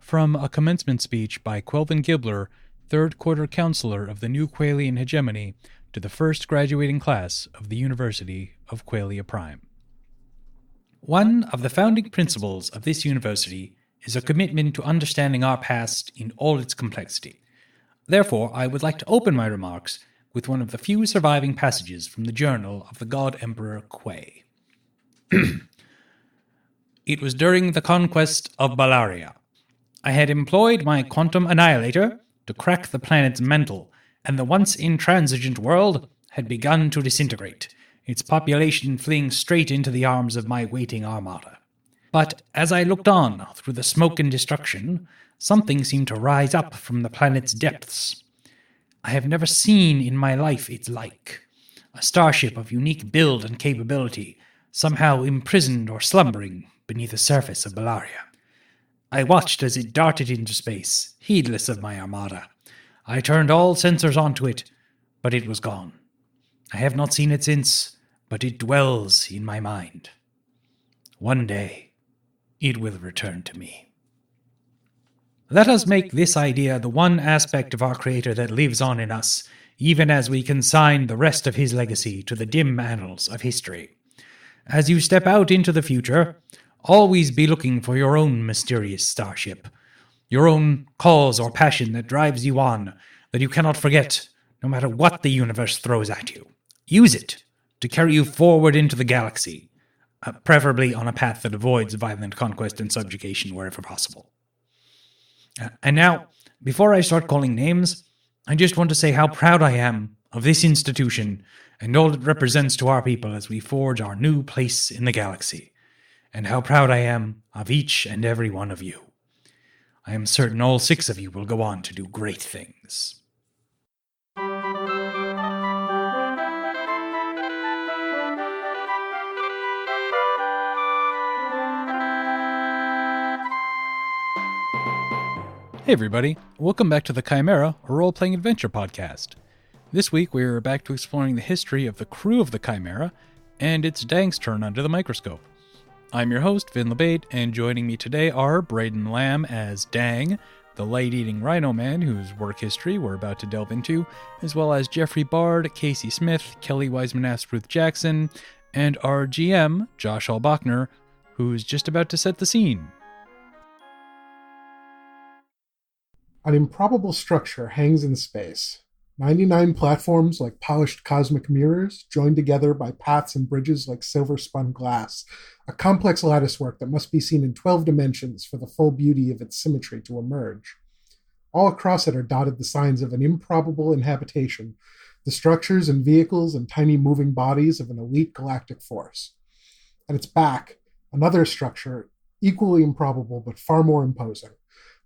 From a commencement speech by Quelvin Gibbler, third quarter counselor of the new Qualian hegemony, to the first graduating class of the University of Qualia Prime. One of the founding principles of this university is a commitment to understanding our past in all its complexity. Therefore, I would like to open my remarks with one of the few surviving passages from the journal of the God Emperor Quay. It was during the conquest of Balaria. I had employed my quantum annihilator to crack the planet's mantle, and the once intransigent world had begun to disintegrate, its population fleeing straight into the arms of my waiting armada. But as I looked on through the smoke and destruction, something seemed to rise up from the planet's depths. I have never seen in my life its like. A starship of unique build and capability, somehow imprisoned or slumbering beneath the surface of Balaria. I watched as it darted into space, heedless of my armada. I turned all sensors onto it, but it was gone. I have not seen it since, but it dwells in my mind. One day, it will return to me. Let us make this idea the one aspect of our Creator that lives on in us, even as we consign the rest of his legacy to the dim annals of history. As you step out into the future, always be looking for your own mysterious starship, your own cause or passion that drives you on, that you cannot forget, no matter what the universe throws at you. Use it to carry you forward into the galaxy, preferably on a path that avoids violent conquest and subjugation wherever possible. And now, before I start calling names, I just want to say how proud I am of this institution and all it represents to our people as we forge our new place in the galaxy, and how proud I am of each and every one of you. I am certain all 6 of you will go on to do great things. Hey everybody, welcome back to the Chimera, a role-playing adventure podcast. This week we are back to exploring the history of the crew of the Chimera, and it's Dang's turn under the microscope. I'm your host, Vin LeBate, and joining me today are Braden Lamb as Dang, the light-eating rhino man whose work history we're about to delve into, as well as Jeffrey Bard, Kacey Smith, Kelly Wiseman-Astruth Jackson, and our GM, Josh Hall-Bachner, who's just about to set the scene. An improbable structure hangs in space. 99 platforms like polished cosmic mirrors, joined together by paths and bridges like silver-spun glass. A complex latticework that must be seen in 12 dimensions for the full beauty of its symmetry to emerge. All across it are dotted the signs of an improbable inhabitation, the structures and vehicles and tiny moving bodies of an elite galactic force. At its back, another structure, equally improbable but far more imposing.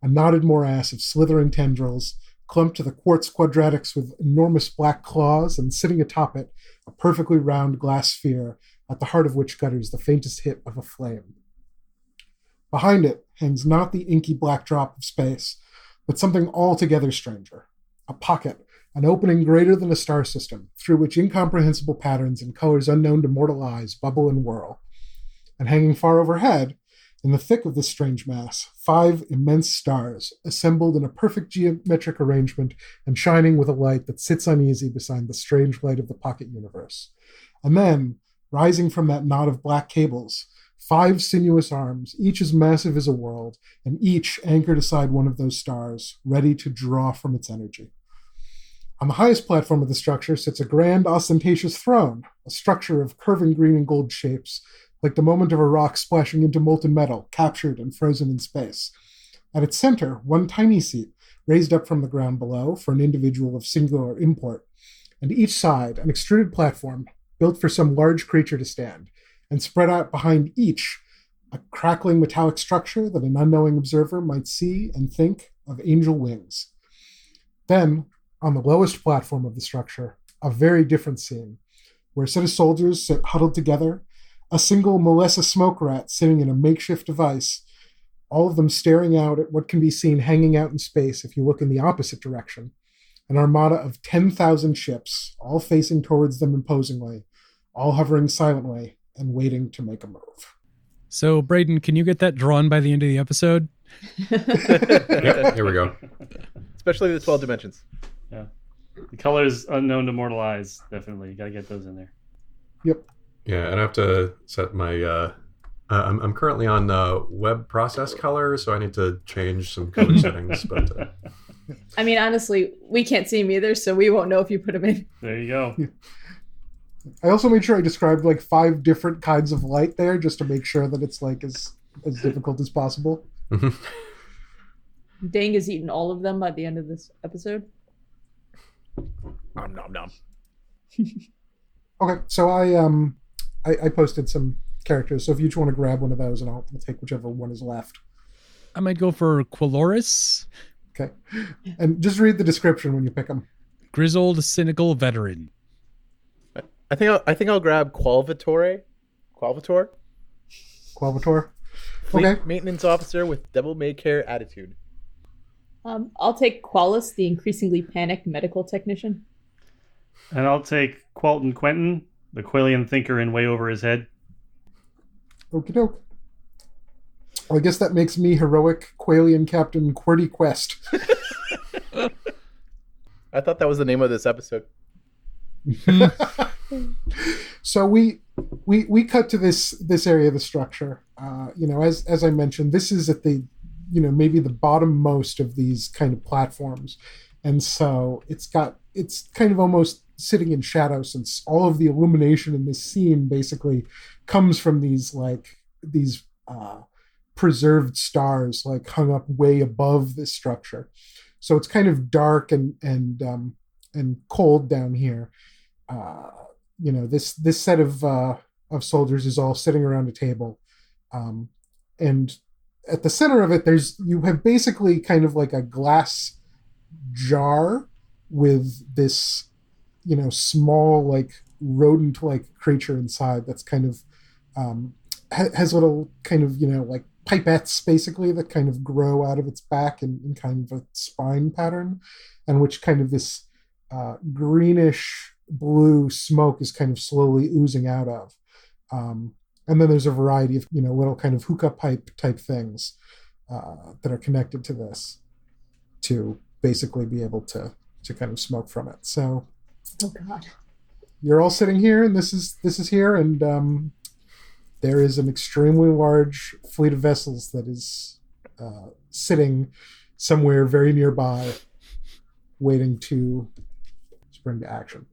A knotted morass of slithering tendrils, clumped to the quartz quadratics with enormous black claws, and sitting atop it, a perfectly round glass sphere, at the heart of which gutters the faintest hit of a flame. Behind it hangs not the inky black drop of space, but something altogether stranger. A pocket, an opening greater than a star system, through which incomprehensible patterns and colors unknown to mortal eyes bubble and whirl. And hanging far overhead, in the thick of this strange mass, 5 immense stars, assembled in a perfect geometric arrangement and shining with a light that sits uneasy beside the strange light of the pocket universe. And then, rising from that knot of black cables, 5 sinuous arms, each as massive as a world, and each anchored aside one of those stars, ready to draw from its energy. On the highest platform of the structure sits a grand, ostentatious throne, a structure of curving green and gold shapes, like the moment of a rock splashing into molten metal, captured and frozen in space. At its center, one tiny seat, raised up from the ground below for an individual of singular import, and each side, an extruded platform, built for some large creature to stand, and spread out behind each, a crackling metallic structure that an unknowing observer might see and think of angel wings. Then, on the lowest platform of the structure, a very different scene, where a set of soldiers sit huddled together, a single Melissa smoke rat sitting in a makeshift device, all of them staring out at what can be seen hanging out in space if you look in the opposite direction. An armada of 10,000 ships, all facing towards them imposingly, all hovering silently and waiting to make a move. So, Braden, can you get that drawn by the end of the episode? Yep, here we go. Especially the 12 dimensions. Yeah. The colors unknown to mortal eyes, definitely. You got to get those in there. Yep. Yeah, and I have to set my. I'm currently on web process color, so I need to change some color settings. But I mean, honestly, we can't see them either, so we won't know if you put them in. There you go. Yeah. I also made sure I described like 5 different kinds of light there, just to make sure that it's like as difficult as possible. Dang has eaten all of them by the end of this episode. Nom nom nom. Okay, so I posted some characters, so if you each want to grab one of those, and I'll take whichever one is left. I might go for Qualoris, Okay, and just read the description when you pick them. grizzled, cynical veteran. I think I'll grab Qualvator. Qualvator. Fleet Okay. maintenance officer with devil may care attitude. I'll take Qualis, the increasingly panicked medical technician. And I'll take Qualton Quentin, the Quillian thinker in way over his head. Okie doke. Well, I guess that makes me heroic Qualian Captain QWERTY Quest. I thought that was the name of this episode. So we cut to this area of the structure. As I mentioned, this is at the maybe the bottom most of these kind of platforms, and so it's kind of almost sitting in shadow, since all of the illumination in this scene basically comes from these preserved stars like hung up way above this structure. So it's kind of dark and cold down here. This set of soldiers is all sitting around a table, and at the center of it, you have basically kind of like a glass jar with this, small like rodent-like creature inside that's kind of has little kind of like pipettes basically that kind of grow out of its back in kind of a spine pattern, and which kind of this greenish blue smoke is kind of slowly oozing out of. And then there's a variety of little kind of hookah pipe type things that are connected to this to basically be able to kind of smoke from it. So Oh God. you're all sitting here, and this is here, and there is an extremely large fleet of vessels that is sitting somewhere very nearby, waiting to spring to action.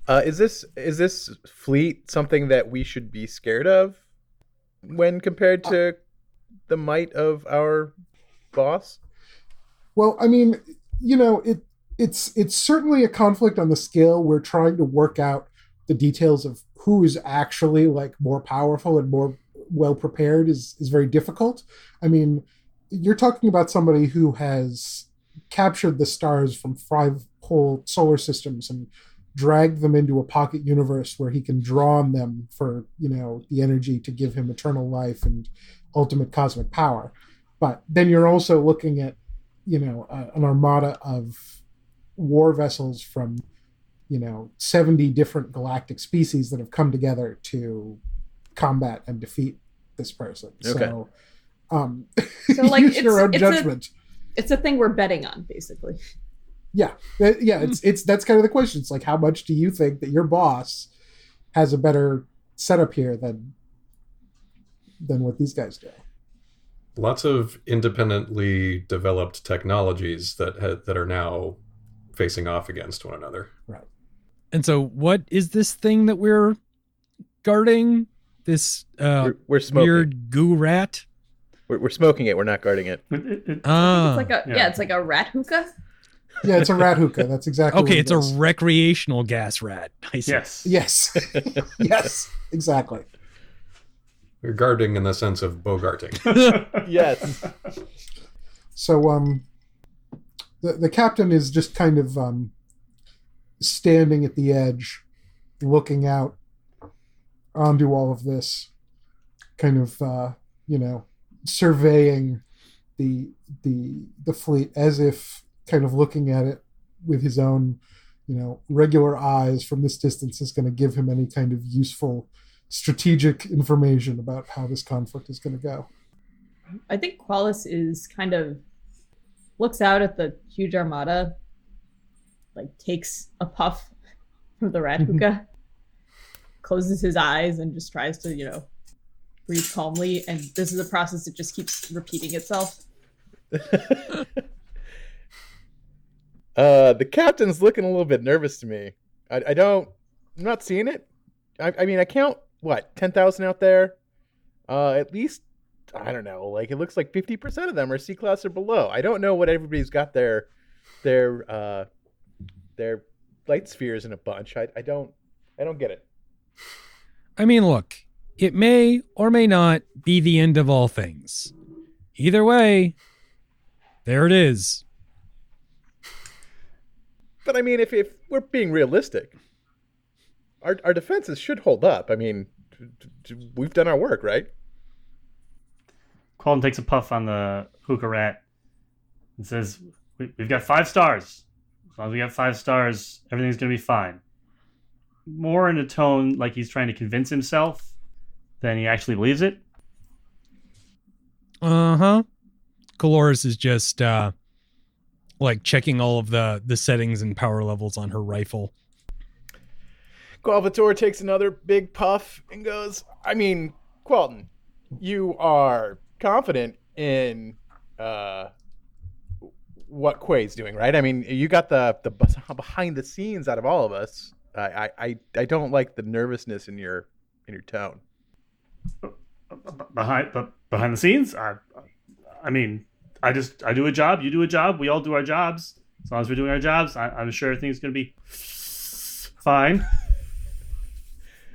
Is this fleet something that we should be scared of when compared to the might of our boss? Well, I mean, it's certainly a conflict on the scale. We're trying to work out the details of who is actually like more powerful and more well prepared is very difficult. I mean, you're talking about somebody who has captured the stars from 5 whole solar systems and dragged them into a pocket universe where he can draw on them for the energy to give him eternal life and ultimate cosmic power. But then you're also looking at an armada of war vessels from 70 different galactic species that have come together to combat and defeat this person. Okay. So So like use your own judgment. It's a thing we're betting on, basically. Yeah, it's that's kind of the question. It's like, how much do you think that your boss has a better setup here than what these guys do? Lots of independently developed technologies that are now facing off against one another. Right. And so what is this thing that we're guarding? This We're smoking. weird goo rat? We're smoking it. We're not guarding it. It's like a rat hookah. Yeah, it's a rat hookah. That's exactly Okay, what it's it a is. recreational gas rat. I see. Yes. Yes. Yes, exactly. We're guarding in the sense of bogarting. Yes. So the captain is just kind of standing at the edge, looking out onto all of this, kind of surveying the fleet as if kind of looking at it with his own regular eyes from this distance is going to give him any kind of useful strategic information about how this conflict is going to go. I think Qualis is kind of looks out at the huge armada, like takes a puff from the rat hookah, closes his eyes, and just tries to, breathe calmly. And this is a process that just keeps repeating itself. The captain's looking a little bit nervous to me. I'm not seeing it. I mean, I count, 10,000 out there? At least, I don't know, like it looks like 50% of them are C-class or below. I don't know what everybody's got their light spheres in a bunch. I don't get it. I mean, look, it may or may not be the end of all things. Either way, there it is. But I mean, if we're being realistic, our defenses should hold up. I mean, we've done our work, right? Qualden takes a puff on the hookah rat and says, we've got 5 stars. As long as we got 5 stars, everything's going to be fine. More in a tone like he's trying to convince himself than he actually believes it. Uh-huh. Caloris is just, checking all of the settings and power levels on her rifle. Qualvator takes another big puff and goes, I mean, Qualton, you are confident in what Quay's doing, right? I mean, you got the behind the scenes out of all of us. I don't like the nervousness in your tone. Behind the scenes, I mean, I do a job, you do a job, we all do our jobs. As long as we're doing our jobs, I'm sure everything's going to be fine.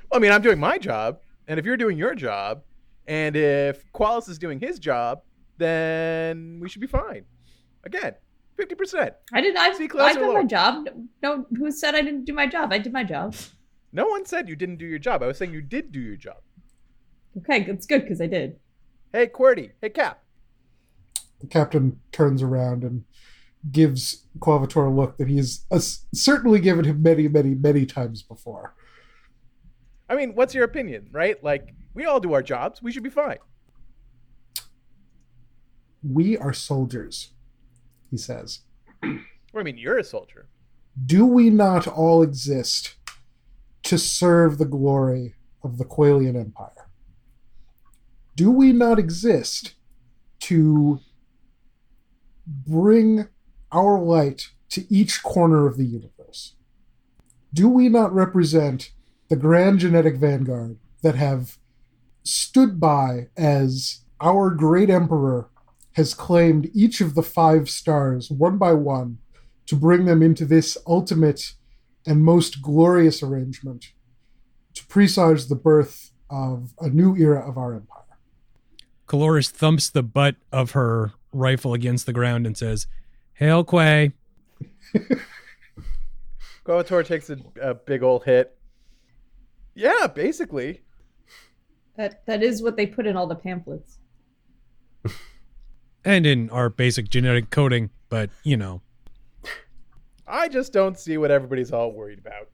I mean, I'm doing my job, and if you're doing your job, and if Qualis is doing his job, then we should be fine. Again, 50%. I did my job. No, who said I didn't do my job? I did my job. No one said you didn't do your job. I was saying you did do your job. Okay, that's good, because I did. Hey, QWERTY. Hey, Cap. The captain turns around and gives Qualvator a look that he's certainly given him many, many, many times before. I mean, what's your opinion, right? Like, we all do our jobs. We should be fine. We are soldiers, he says. Well, I mean, you're a soldier. Do we not all exist to serve the glory of the Qualian Empire? Do we not exist to bring our light to each corner of the universe? Do we not represent the grand genetic vanguard that have stood by as our great emperor has claimed each of the 5 stars one by one to bring them into this ultimate and most glorious arrangement to presage the birth of a new era of our empire? Caloris thumps the butt of her rifle against the ground and says, "Hail, Quay." Qualvator takes a big old hit. Yeah, basically. That is what they put in all the pamphlets. And in our basic genetic coding, but, I just don't see what everybody's all worried about.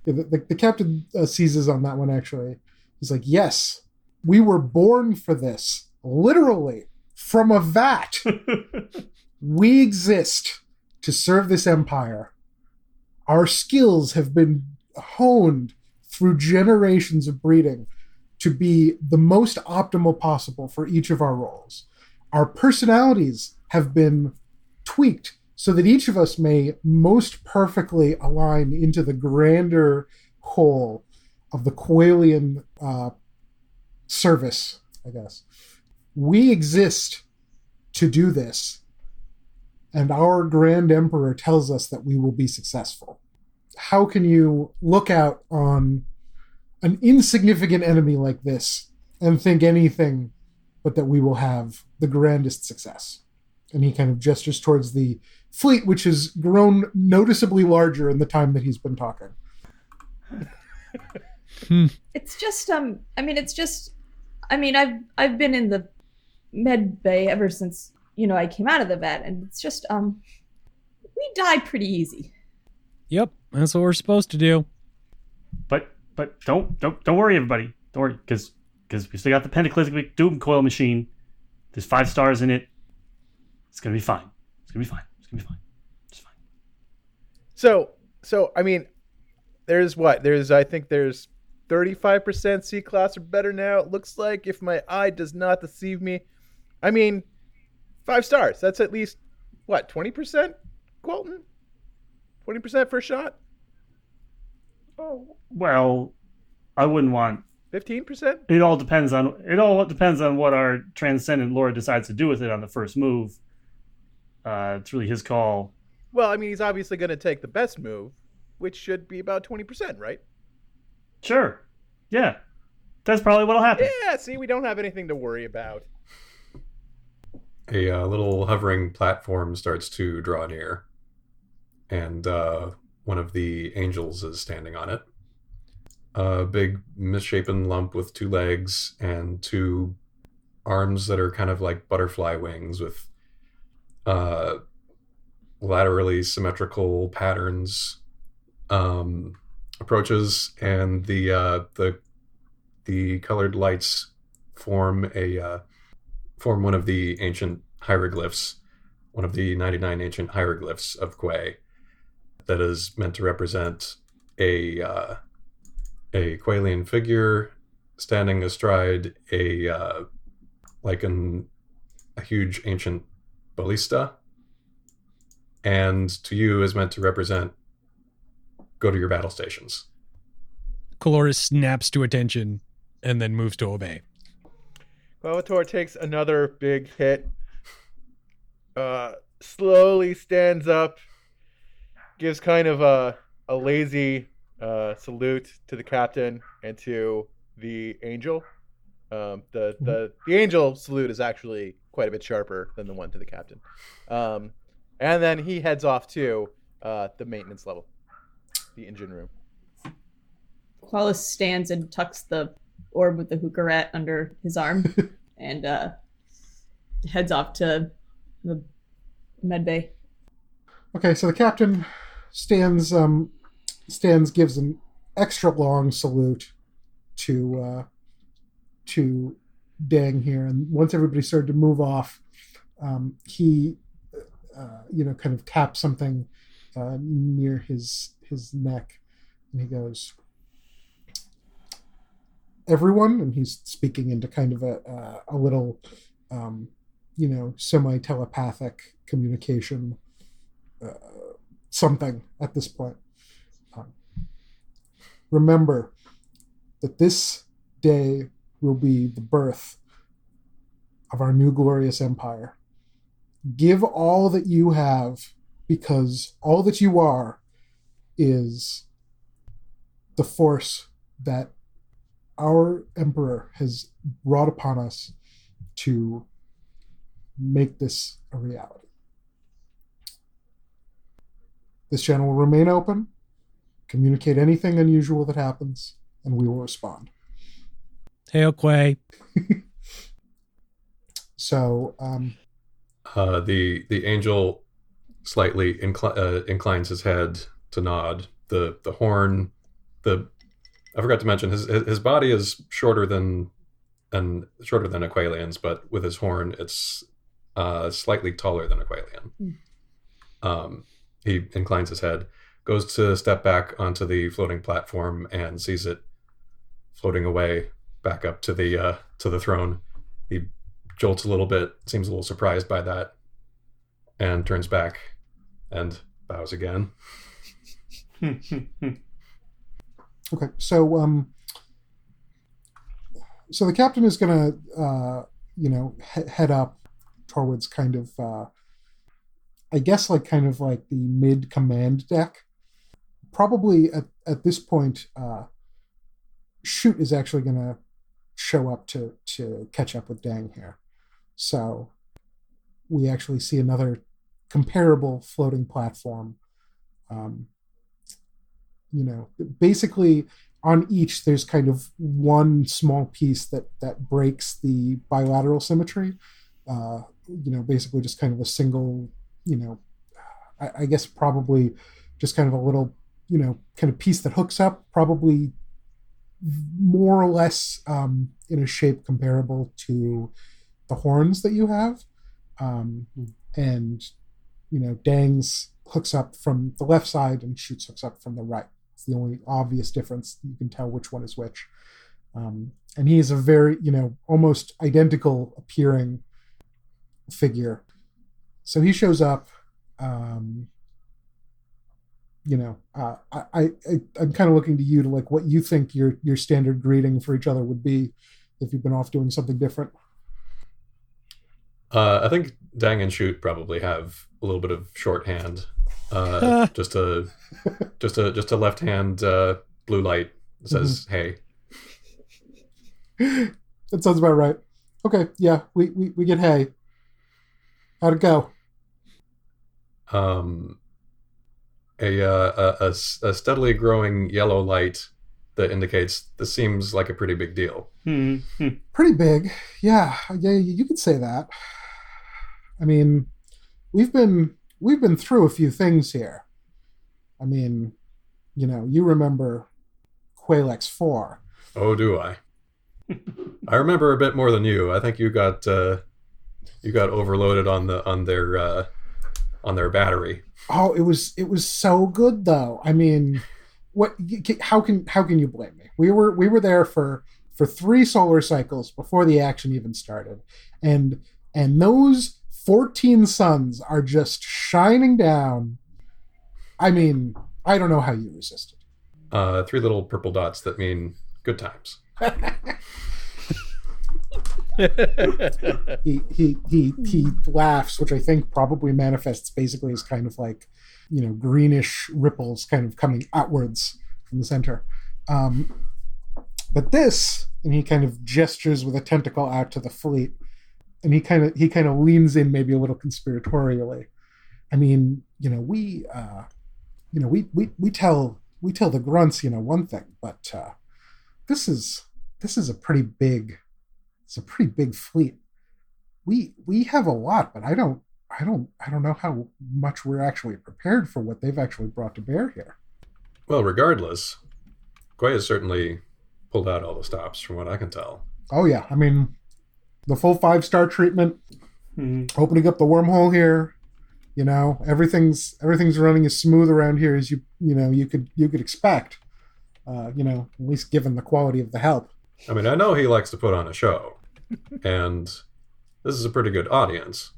Yeah, the captain seizes on that one, actually. He's like, yes, we were born for this. Literally, from a vat. We exist to serve this empire. Our skills have been honed through generations of breeding to be the most optimal possible for each of our roles. Our personalities have been tweaked so that each of us may most perfectly align into the grander whole of the Qualian service, I guess. We exist to do this, and our Grand Emperor tells us that we will be successful. How can you look out on an insignificant enemy like this and think anything but that we will have the grandest success? And he kind of gestures towards the fleet, which has grown noticeably larger in the time that he's been talking. It's just, I've been in the med bay ever since, I came out of the vet, and it's just, we die pretty easy. Yep, that's what we're supposed to do. But don't worry, everybody. Don't worry, because we still got the Pentaclysmic Doom Coil machine. There's 5 stars in it. It's gonna be fine. It's gonna be fine. It's gonna be fine. It's fine. So I mean, I think there's 35% C class or better now. It looks like, if my eye does not deceive me. I mean, 5 stars. That's at least 20%, Qualton? 20% for a shot? Oh, well, I wouldn't want 15%? It all depends on what our transcendent Lord decides to do with it on the first move. It's really his call. Well, I mean, he's obviously going to take the best move, which should be about 20%, right? Sure. Yeah. That's probably what'll happen. Yeah, see, we don't have anything to worry about. A little hovering platform starts to draw near, and one of the angels is standing on it. A big misshapen lump with 2 legs and 2 arms that are kind of like butterfly wings with laterally symmetrical patterns, approaches, and the colored lights form one of the ancient hieroglyphs, one of the 99 ancient hieroglyphs of Quay, that is meant to represent a Qualian figure standing astride a huge ancient ballista, and to you is meant to represent go to your battle stations. Coloris snaps to attention and then moves to obey. Qualitor takes another big hit, slowly stands up, gives kind of a lazy salute to the captain and to the angel. The angel salute is actually quite a bit sharper than the one to the captain. And then he heads off to the maintenance level, the engine room. Qualis stands and tucks the orb with the hookah rat under his arm and heads off to the medbay. Okay, so the captain stands, gives an extra long salute to Dang here, and once everybody started to move off, he kind of taps something near his neck, and he goes, "Everyone," and he's speaking into kind of a little semi-telepathic communication something at this point. Remember that this day will be the birth of our new glorious empire. Give all that you have, because all that you are is the force that our emperor has brought upon us to make this a reality. This channel will remain open. Communicate anything unusual that happens, and we will respond. Hail Quay. So, the angel slightly inclines his head to nod. The horn, I forgot to mention his body is shorter than Aqualian's, but with his horn, it's slightly taller than Aqualian. He inclines his head, goes to step back onto the floating platform, and sees it floating away back up to the throne. He jolts a little bit, seems a little surprised by that, and turns back and bows again. Okay, so the captain is going to head up towards kind of the mid command deck. Probably at this point, Shoot is actually going to show up to catch up with Dang here. So we actually see another comparable floating platform. Basically on each there's kind of one small piece that breaks the bilateral symmetry. Basically just kind of a single, I guess probably just kind of a little, kind of piece that hooks up, probably more or less in a shape comparable to the horns that you have. And, Dang's hooks up from the left side and Shoot's hooks up from the right. It's the only obvious difference. You can tell which one is which. And he is a very, almost identical appearing figure. So he shows up. I'm kind of looking to you to like what you think your standard greeting for each other would be if you've been off doing something different. I think Dang and Shoot probably have a little bit of shorthand. Just a left hand blue light that says "Hey." That sounds about right. Okay, yeah, we get hey. How'd it go? A steadily growing yellow light that indicates this seems like a pretty big deal. Pretty big, yeah. You could say that. I mean, we've been through a few things here. I mean, you remember Qualex 4. Oh, do I? I remember a bit more than you. I think you got overloaded on their battery. Oh, it was so good though. I mean, how can you blame me? We were there for 3 solar cycles before the action even started, and those 14 suns are just shining down. I mean, I don't know how you resisted. 3 little purple dots that mean good times. he laughs, which I think probably manifests basically as kind of like, greenish ripples kind of coming outwards from the center. But this, and he kind of gestures with a tentacle out to the fleet, and he kind of leans in maybe a little conspiratorially. I mean, we tell the grunts, one thing, but this is a pretty big fleet. We have a lot, but I don't know how much we're actually prepared for what they've actually brought to bear here. Well, regardless, Quay has certainly pulled out all the stops from what I can tell. Oh yeah, I mean, the full 5-star treatment, opening up the wormhole here, everything's running as smooth around here as you could expect. At least given the quality of the help. I mean, I know he likes to put on a show, and this is a pretty good audience.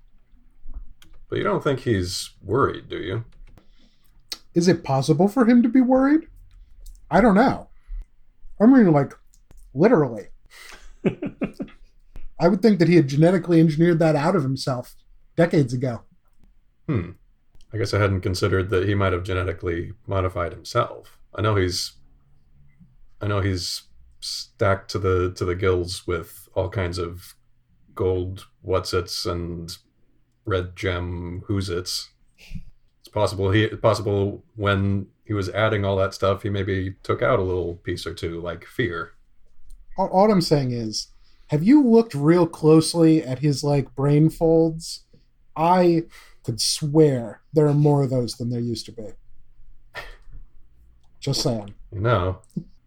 But you don't think he's worried, do you? Is it possible for him to be worried? I don't know. I mean, like, literally. I would think that he had genetically engineered that out of himself decades ago. I guess I hadn't considered that he might have genetically modified himself. I know he's stacked to the gills with all kinds of gold whatsits and red gem who's-its. It's possible when he was adding all that stuff, he maybe took out a little piece or two, like fear. All I'm saying is, have you looked real closely at his brain folds? I could swear there are more of those than there used to be. Just saying.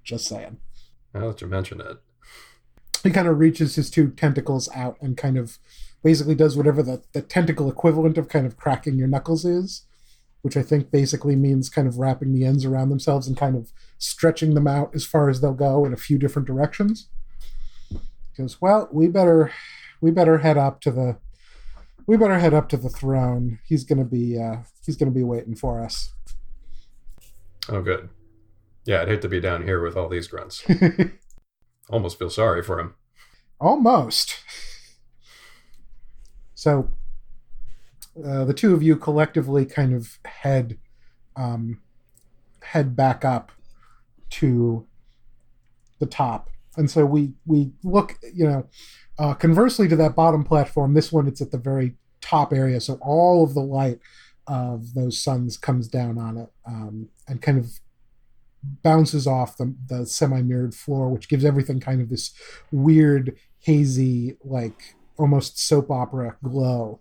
Just saying. Now that you mention it. He kind of reaches his 2 tentacles out and kind of basically does whatever the tentacle equivalent of kind of cracking your knuckles is, which I think basically means kind of wrapping the ends around themselves and kind of stretching them out as far as they'll go in a few different directions. He goes, well, we better head up to the throne. He's gonna be waiting for us. Oh, good. Yeah, I'd hate to be down here with all these grunts. Almost feel sorry for him. Almost. So, the 2 of you collectively kind of head back up to the top, and so we look, conversely to that bottom platform. This one, it's at the very top area, so all of the light of those suns comes down on it, and kind of bounces off the semi-mirrored floor, which gives everything kind of this weird, hazy, like almost soap opera glow.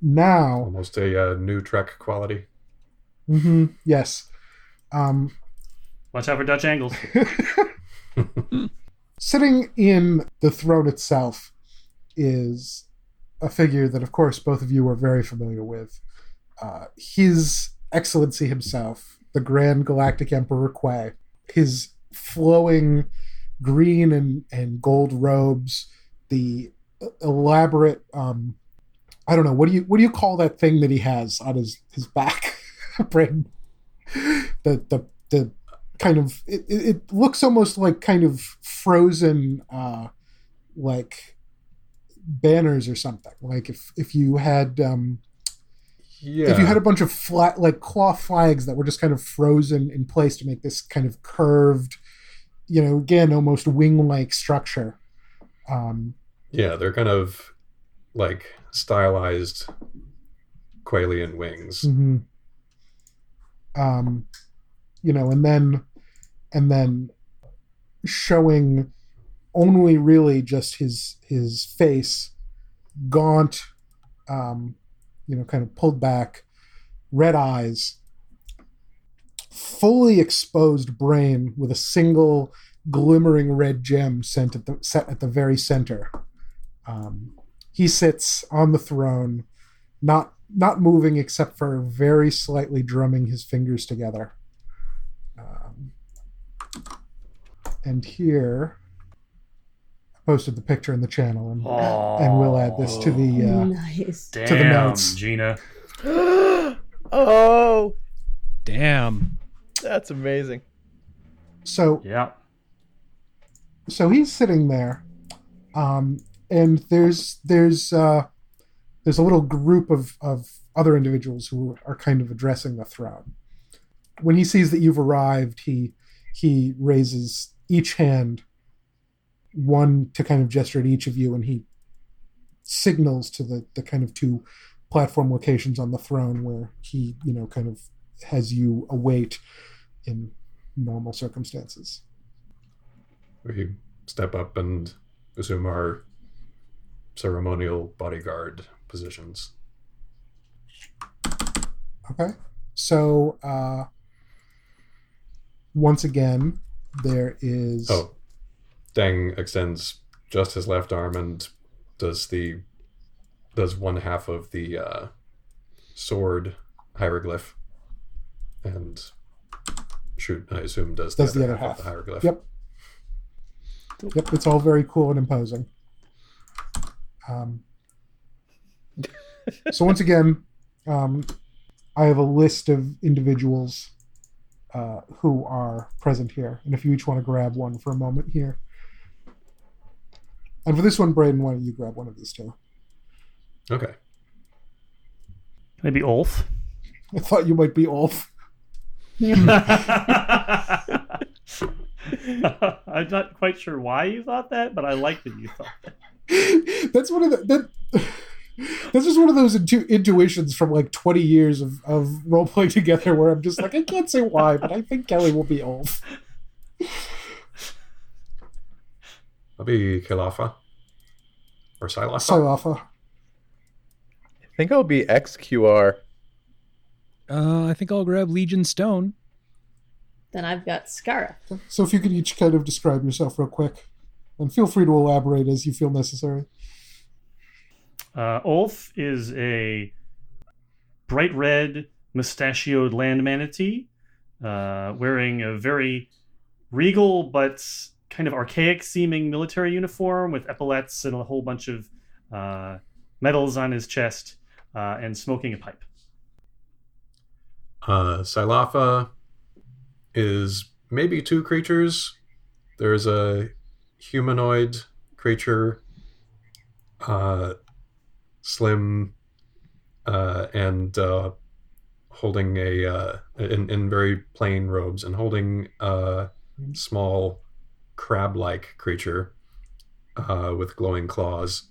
Now, almost a new Trek quality. Yes. Watch out for Dutch angles. Sitting in the throne itself is a figure that, of course, both of you are very familiar with. His Excellency himself, the Grand Galactic Emperor Quay. His flowing green and gold robes, the elaborate, I don't know, what do you call that thing that he has on his back? Braden. The kind of, it looks almost like kind of frozen, like banners or something. Like if you had if you had a bunch of flat, like cloth flags that were just kind of frozen in place to make this kind of curved, again, almost wing-like structure. Yeah, they're kind of like stylized Quailian wings. Mm-hmm. And then showing only really just his face, gaunt, kind of pulled back, red eyes, fully exposed brain with a single glimmering red gem set at the very center. He sits on the throne, not moving except for very slightly drumming his fingers together. And here, I posted the picture in the channel, and we'll add this to the Nice. Damn, to the notes. Gina. Oh, Damn. that's amazing. So Yeah. so he's sitting there, and there's a little group of other individuals who are kind of addressing the throne. When he sees that you've arrived, he raises each hand, one to kind of gesture at each of you, and he signals to the kind of two platform locations on the throne where he, kind of has you await in normal circumstances. We step up and assume our ceremonial bodyguard positions. Okay. So, once again, there is... Oh, Dang extends just his left arm and does one half of the sword hieroglyph, and shoot, I assume does the other half of the hieroglyph. Yep, it's all very cool and imposing. So once again, I have a list of individuals who are present here, and if you each want to grab one for a moment here. And for this one, Braden, why don't you grab one of these two? Okay. Maybe Ulf. I thought you might be Ulf. I'm not quite sure why you thought that, but I like that you thought that. That's one of that's just one of those intuitions from like 20 years of role playing together, where I'm just like, I can't say why, but I think Kelly will be Ulf. I'll be Khilafa. Or Silafa. Silafa. I think I'll be XQR. I think I'll grab Legion Stone. Then I've got Scarif. So if you could each kind of describe yourself real quick, and feel free to elaborate as you feel necessary. Ulf is a bright red mustachioed land manatee, wearing a very regal but kind of archaic seeming military uniform with epaulets and a whole bunch of medals on his chest, and smoking a pipe. Silafa is maybe two creatures. There's a humanoid creature, slim, and holding in very plain robes, and holding a small crab-like creature with glowing claws.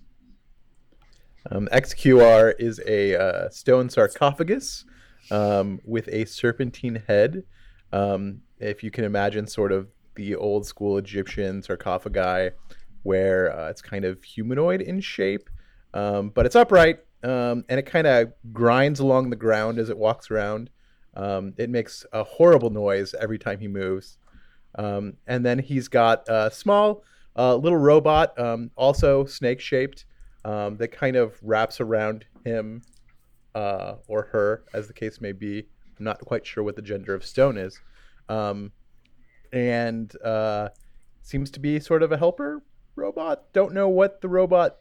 XQR is a stone sarcophagus with a serpentine head. If you can imagine sort of the old school Egyptian sarcophagi where it's kind of humanoid in shape, but it's upright, and it kind of grinds along the ground as it walks around. It makes a horrible noise every time he moves. And then he's got small little robot, also snake-shaped, that kind of wraps around him or her, as the case may be. I'm not quite sure what the gender of Stone is. And seems to be sort of a helper robot. Don't know what the robot...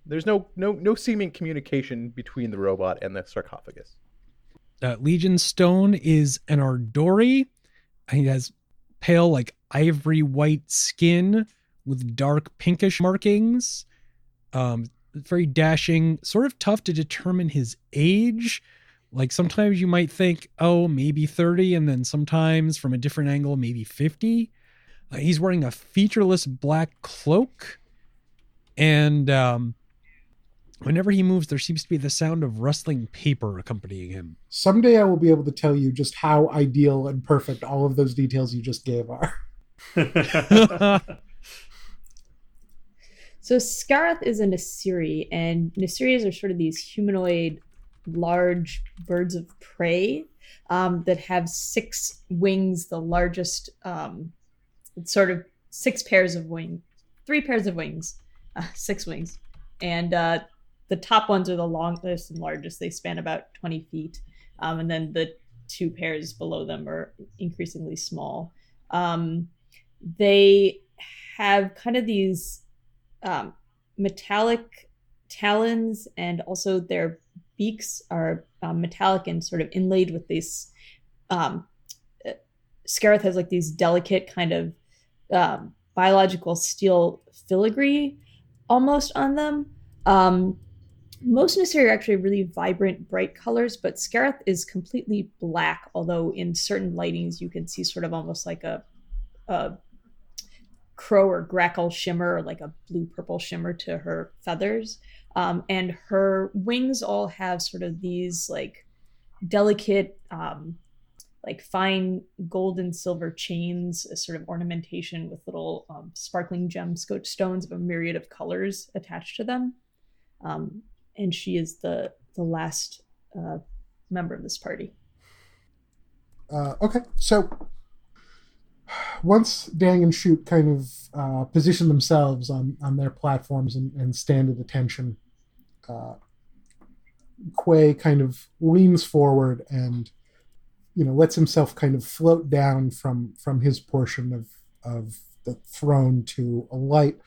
There's no seeming communication between the robot and the sarcophagus. Legion Stone is an Ardori. He has pale, like ivory white skin with dark pinkish markings. Very dashing, sort of tough to determine his age. Like sometimes you might think, oh, maybe 30, and then sometimes from a different angle, maybe 50. He's wearing a featureless black cloak, and whenever he moves, there seems to be the sound of rustling paper accompanying him. Someday I will be able to tell you just how ideal and perfect all of those details you just gave are. So Scareth is a Nasiri, and Nasiris are sort of these humanoid, large birds of prey that have 6 wings, the largest, sort of 6 pairs of wings, 3 pairs of wings, 6 wings. And the top ones are the longest and largest. They span about 20 feet. And then the 2 pairs below them are increasingly small. They have kind of these metallic talons, and also their beaks are metallic and sort of inlaid with this. Scareth has like these delicate kind of biological steel filigree almost on them. Most Nasiri are actually really vibrant, bright colors, but Scareth is completely black, although in certain lightings you can see sort of almost like a crow or grackle shimmer, or like a blue-purple shimmer to her feathers. And her wings all have sort of these like delicate, like fine gold and silver chains, a sort of ornamentation with little sparkling gem stones of a myriad of colors attached to them. And she is the last member of this party. Okay, so once Dang and Shoot kind of position themselves on their platforms and stand at attention, Quay kind of leans forward and, lets himself kind of float down from his portion of the throne to a light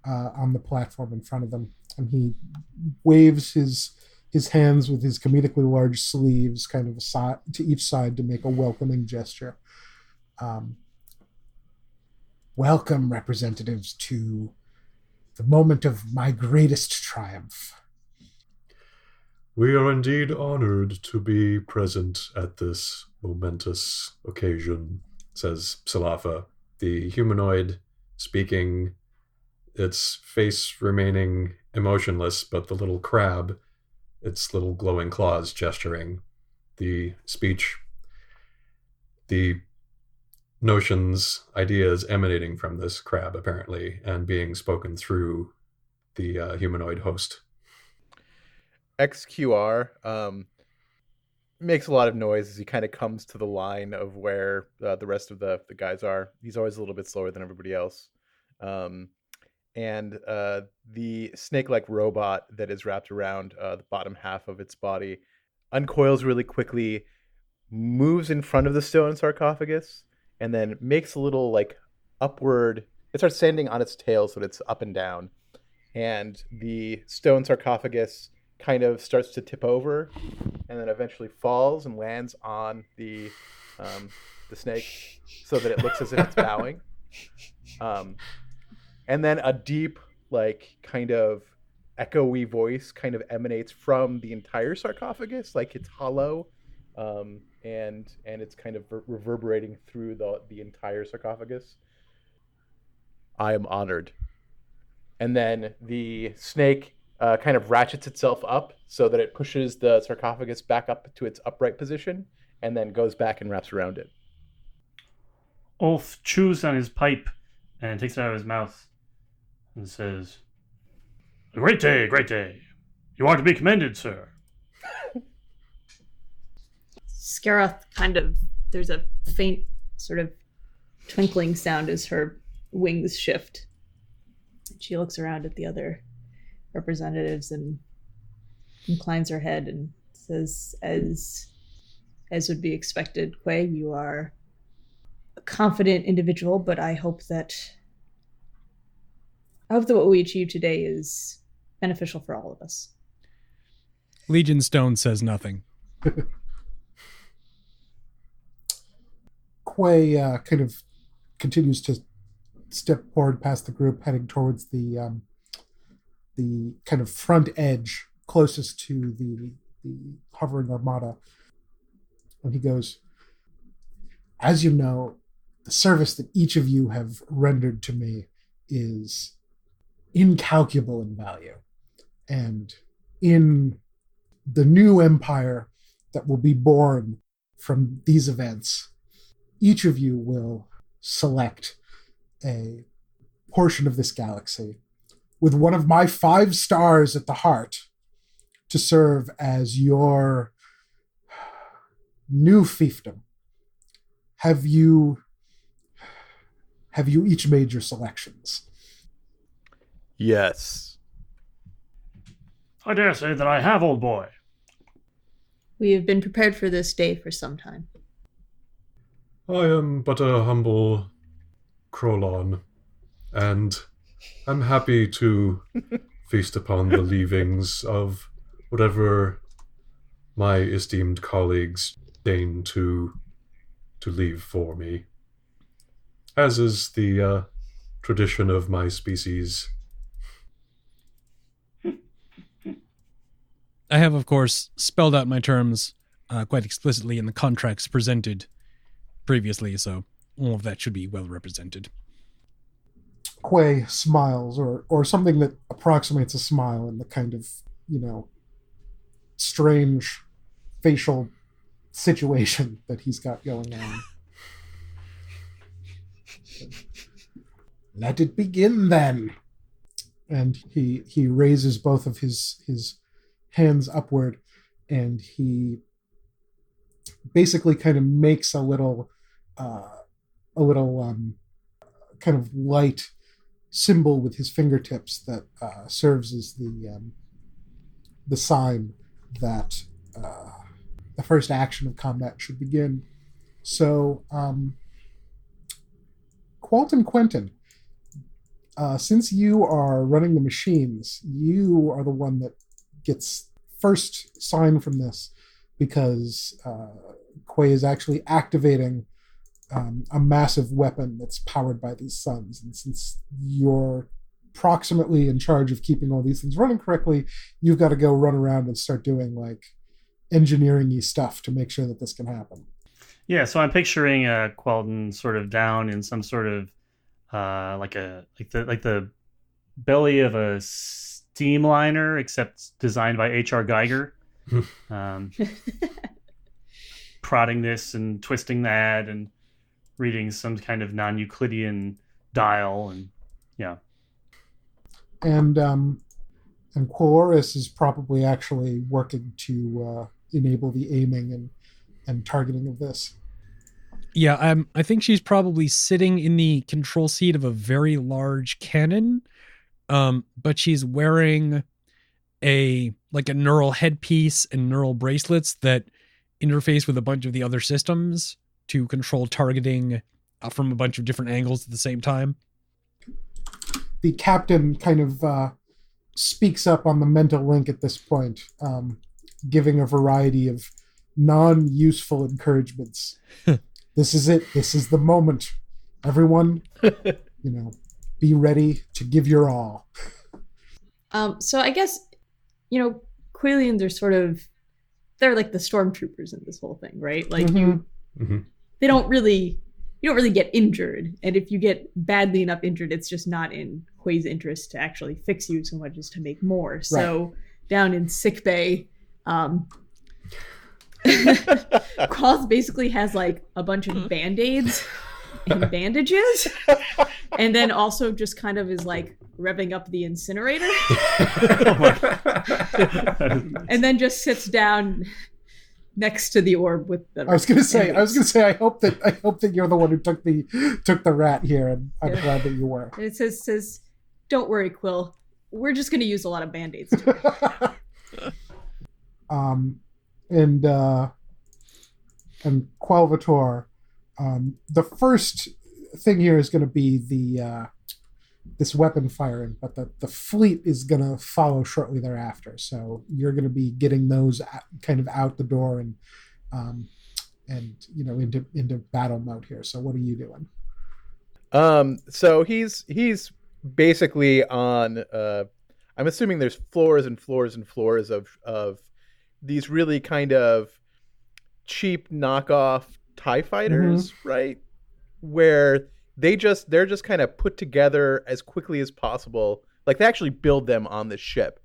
on the platform in front of him. And he waves his hands with his comedically large sleeves kind of aside, to each side to make a welcoming gesture. Welcome, representatives, to the moment of my greatest triumph. We are indeed honored to be present at this momentous occasion, says Salafa, the humanoid speaking, its face remaining emotionless, but the little crab, its little glowing claws gesturing, the speech, the notions, ideas emanating from this crab, apparently, and being spoken through the humanoid host. XQR makes a lot of noise as he kind of comes to the line of where the rest of the guys are. He's always a little bit slower than everybody else. And the snake-like robot that is wrapped around the bottom half of its body uncoils really quickly, moves in front of the stone sarcophagus, and then makes a little like upward. It starts standing on its tail so that it's up and down. And the stone sarcophagus kind of starts to tip over and then eventually falls and lands on the snake so that it looks as if it's bowing. And then a deep, like, kind of echoey voice kind of emanates from the entire sarcophagus, like it's hollow, and it's kind of reverberating through the entire sarcophagus. I am honored. And then the snake kind of ratchets itself up so that it pushes the sarcophagus back up to its upright position and then goes back and wraps around it. Ulf chews on his pipe and takes it out of his mouth and says, "A great day, great day. You are to be commended, sir." Scareth there's a faint sort of twinkling sound as her wings shift She looks around at the other representatives and inclines her head and says, as would be expected, Quay, you are a confident individual, but I hope that what we achieve today is beneficial for all of us. Legion Stone says nothing. Quay kind of continues to step forward past the group, heading towards the kind of front edge closest to the hovering armada. And he goes, as you know, the service that each of you have rendered to me is incalculable in value. And in the new empire that will be born from these events, each of you will select a portion of this galaxy with one of my 5 stars at the heart to serve as your new fiefdom. Have you each made your selections? Yes. I dare say that I have, old boy. We have been prepared for this day for some time. I am but a humble Krolon, and I'm happy to feast upon the leavings of whatever my esteemed colleagues deign to leave for me, as is the tradition of my species. I have, of course, spelled out my terms quite explicitly in the contracts presented previously, so all of that should be well represented. Quay smiles, or something that approximates a smile in the kind of, strange facial situation that he's got going on. Let it begin, then. And he raises both of his hands upward, and he basically kind of makes a little kind of light symbol with his fingertips that serves as the sign that the first action of combat should begin. So, Qualt and Quentin, since you are running the machines, you are the one that gets first sign from this, because Quay is actually activating a massive weapon that's powered by these suns. And since you're approximately in charge of keeping all these things running correctly, you've got to go run around and start doing like engineering-y stuff to make sure that this can happen. Yeah, so I'm picturing Quelton sort of down in some sort of like the belly of a steam liner, except designed by H.R. Geiger. Prodding this and twisting that and reading some kind of non-Euclidean dial, and yeah. And Quoris is probably actually working to enable the aiming and targeting of this. Yeah, I think she's probably sitting in the control seat of a very large cannon, but she's wearing a neural headpiece and neural bracelets that interface with a bunch of the other systems to control targeting from a bunch of different angles at the same time. The captain kind of speaks up on the mental link at this point, giving a variety of non-useful encouragements. This is it. This is the moment. Everyone, be ready to give your all. So I guess, Quilians are they're like the stormtroopers in this whole thing, right? Like they don't really get injured. And if you get badly enough injured, it's just not in Quay's interest to actually fix you so much as to make more. Right. So down in sickbay, Quoth basically has like a bunch of Band-Aids and bandages, and then also just kind of is like revving up the incinerator. And then just sits down next to the orb with the I was gonna say I hope that you're the one who took the rat here, and I'm glad that you were. It says Don't worry, Quill. We're just going to use a lot of Band-Aids today. And Quelvator, the first thing here is going to be the this weapon firing, but the fleet is going to follow shortly thereafter. So you're going to be getting those kind of out the door and into battle mode here. So what are you doing? So he's basically on. I'm assuming there's floors and floors and floors of these really kind of cheap knockoff TIE fighters, right? Where they're just kind of put together as quickly as possible. Like they actually build them on the ship.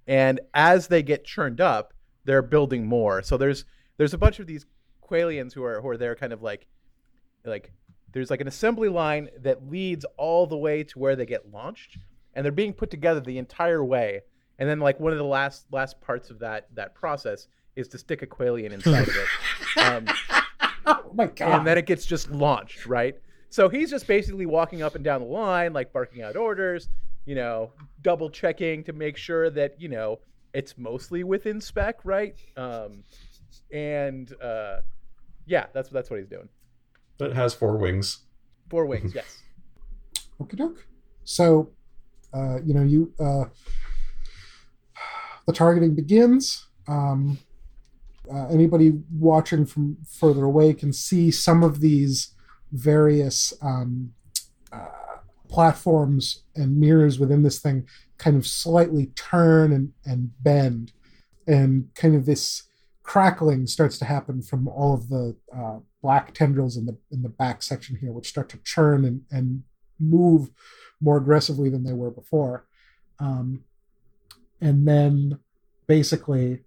And as they get churned up, they're building more. So there's a bunch of these Qualians who are there kind of like there's like an assembly line that leads all the way to where they get launched, and they're being put together the entire way. And then like one of the last parts of that process is to stick a Qualian inside of it. Oh my God. And then it gets just launched, right? So he's just basically walking up and down the line, like barking out orders, double checking to make sure that, it's mostly within spec, right? Yeah, that's what he's doing. It has 4 wings. 4 wings, yes. Okie doke. So, the targeting begins. Anybody watching from further away can see some of these various platforms and mirrors within this thing kind of slightly turn and bend, and kind of this crackling starts to happen from all of the black tendrils in the back section here, which start to churn and move more aggressively than they were before. And then basically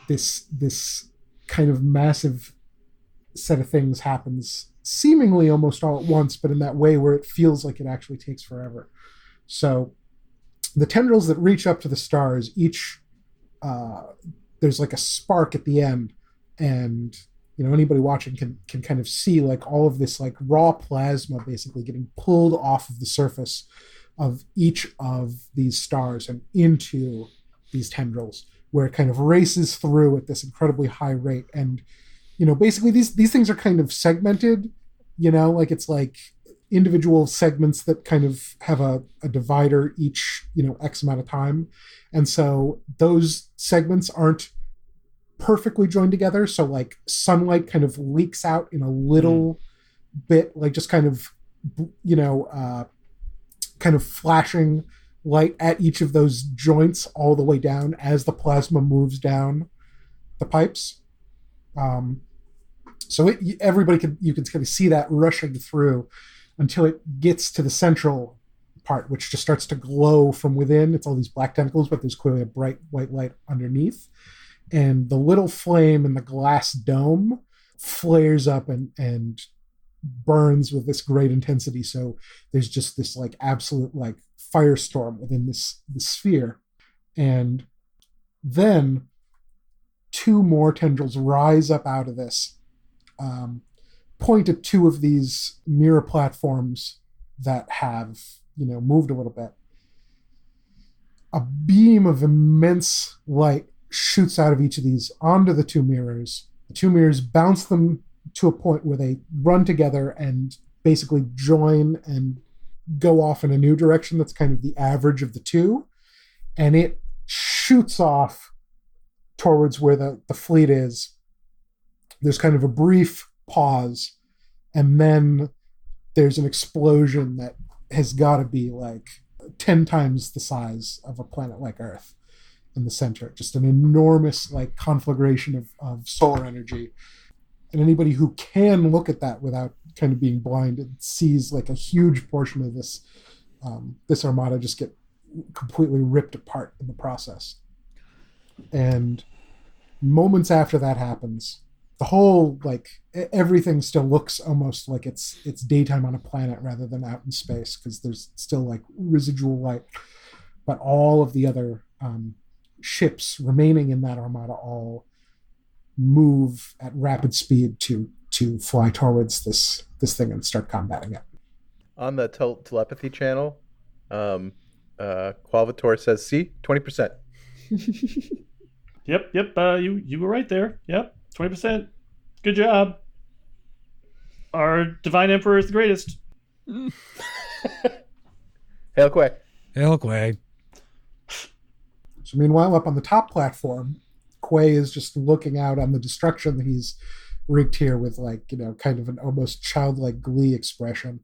this kind of massive set of things happens seemingly almost all at once, but in that way where it feels like it actually takes forever. So the tendrils that reach up to the stars, each there's like a spark at the end, and anybody watching can kind of see like all of this like raw plasma basically getting pulled off of the surface of each of these stars and into these tendrils, where it kind of races through at this incredibly high rate. And basically these things are kind of segmented, like it's like individual segments that kind of have a divider each X amount of time, and so those segments aren't perfectly joined together, so like sunlight kind of leaks out in a little bit, like just kind of kind of flashing light at each of those joints all the way down as the plasma moves down the pipes. So you can kind of see that rushing through until it gets to the central part, which just starts to glow from within. It's all these black tentacles, but there's clearly a bright white light underneath. And the little flame in the glass dome flares up and burns with this great intensity. So there's just this like absolute like firestorm within this sphere. And then 2 more tendrils rise up out of this, point at 2 of these mirror platforms that have, moved a little bit. A beam of immense light shoots out of each of these onto the 2 mirrors. The 2 mirrors bounce them to a point where they run together and basically join and go off in a new direction that's kind of the average of the 2. And it shoots off towards where the fleet is. There's kind of a brief pause, and then there's an explosion that has got to be like 10 times the size of a planet like Earth in the center. Just an enormous like conflagration of solar energy. And anybody who can look at that without kind of being blinded sees like a huge portion of this this armada just get completely ripped apart in the process. And moments after that happens, the whole like everything still looks almost like it's daytime on a planet rather than out in space, because there's still like residual light. But all of the other ships remaining in that armada all move at rapid speed to fly towards this thing and start combating it. On the telepathy channel, Qualvator says, see, 20%. Yep. You were right there. Yep, 20%. Good job. Our Divine Emperor is the greatest. Hail Quay. Hail Quay. So meanwhile, up on the top platform, Quay is just looking out on the destruction that he's wreaked here with, like, you know, kind of an almost childlike glee expression.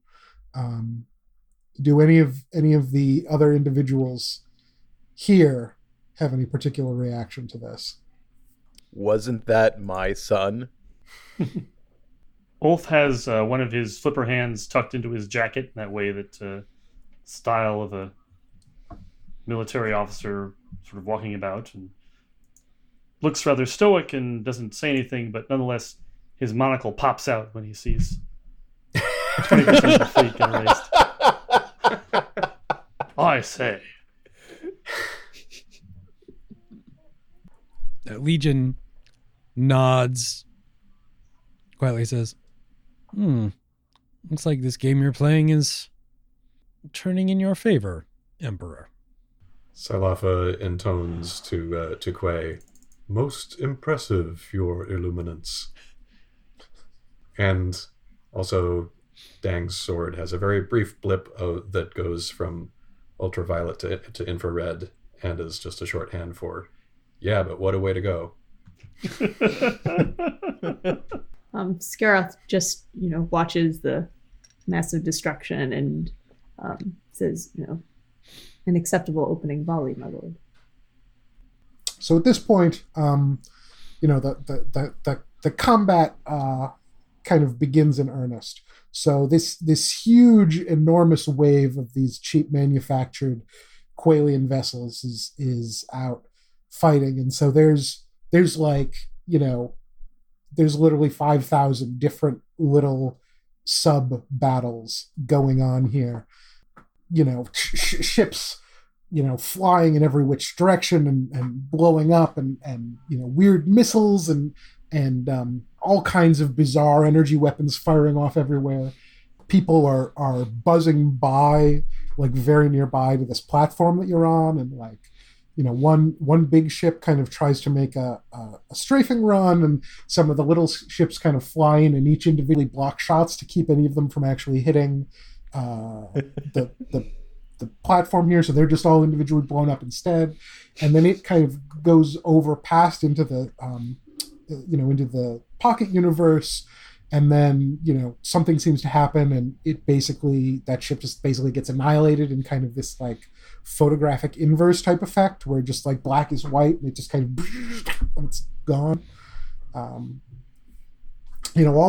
Do any of the other individuals here have any particular reaction to this? Wasn't that my son? Ulf has one of his flipper hands tucked into his jacket in that way that style of a military officer sort of walking about, and looks rather stoic and doesn't say anything, but nonetheless his monocle pops out when he sees 20% of the fleet get erased. I say. Legion nods, quietly says, looks like this game you're playing is turning in your favor, Emperor. Silafa intones to Quay, most impressive, your illuminance. And also, Dang's sword has a very brief blip that goes from ultraviolet to infrared, and is just a shorthand for, yeah, but what a way to go. Scaroth just, watches the massive destruction and says, an acceptable opening volley, my lord. So at this point, the combat kind of begins in earnest. So this huge, enormous wave of these cheap manufactured Qualian vessels is out fighting, and so there's like, there's literally 5,000 different little sub battles going on here. Ships, flying in every which direction and blowing up, and weird missiles and all kinds of bizarre energy weapons firing off everywhere. People are buzzing by, like very nearby to this platform that you're on, and like, one big ship kind of tries to make a strafing run, and some of the little ships kind of fly in and each individually block shots to keep any of them from actually hitting the platform here, so they're just all individually blown up instead. And then it kind of goes over past into the into the pocket universe, and then something seems to happen, and that ship just basically gets annihilated in kind of this like photographic inverse type effect where just like black is white and it just kind of and it's gone. All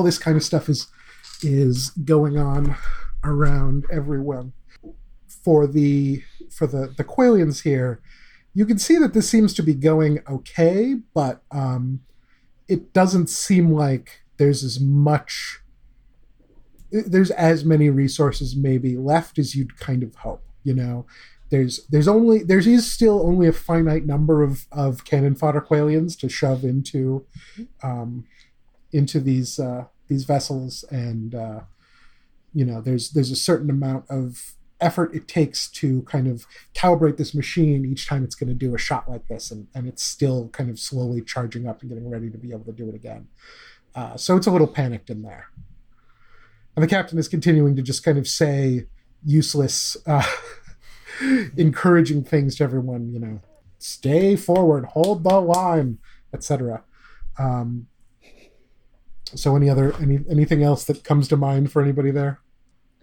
this kind of stuff is going on around everyone. For the Qualians here, you can see that this seems to be going okay, but it doesn't seem like there's as many resources maybe left as you'd kind of hope. There is still only a finite number of cannon fodder Qualians to shove into these vessels, and there's a certain amount of effort it takes to kind of calibrate this machine each time it's going to do a shot like this, and it's still kind of slowly charging up and getting ready to be able to do it again. So it's a little panicked in there. And the captain is continuing to just kind of say useless encouraging things to everyone, stay forward, hold the line, etc. So anything else that comes to mind for anybody there?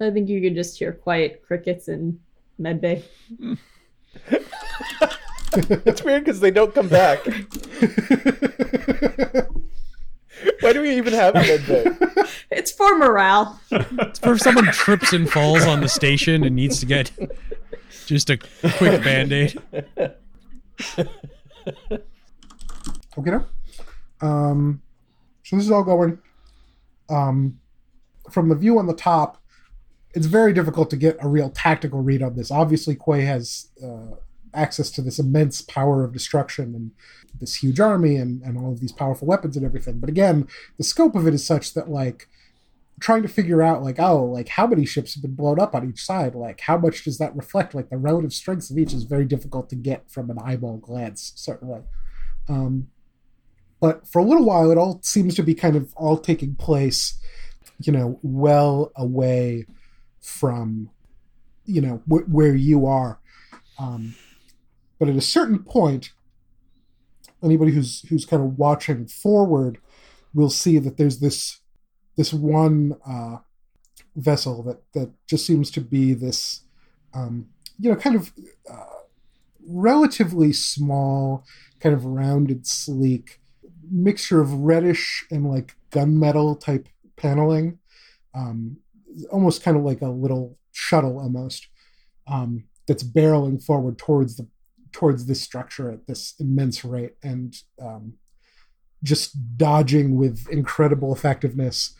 I think you could just hear quiet crickets in medbay. It's weird because they don't come back. Why do we even have medbay? It's for morale. It's for if someone trips and falls on the station and needs to get just a quick band-aid. Okay. So this is all going. From the view on the top, it's very difficult to get a real tactical read on this. Obviously, Quay has access to this immense power of destruction and this huge army and all of these powerful weapons and everything. But again, the scope of it is such that, like, trying to figure out like, oh, like how many ships have been blown up on each side? Like how much does that reflect? Like the relative strengths of each is very difficult to get from an eyeball glance, certainly. But for a little while, it all seems to be kind of all taking place, well away from, where you are. But at a certain point, anybody who's kind of watching forward will see that there's this one vessel that just seems to be this, kind of relatively small, kind of rounded, sleek mixture of reddish and like gunmetal type paneling, almost kind of like a little shuttle almost, that's barreling forward towards this structure at this immense rate, and just dodging with incredible effectiveness,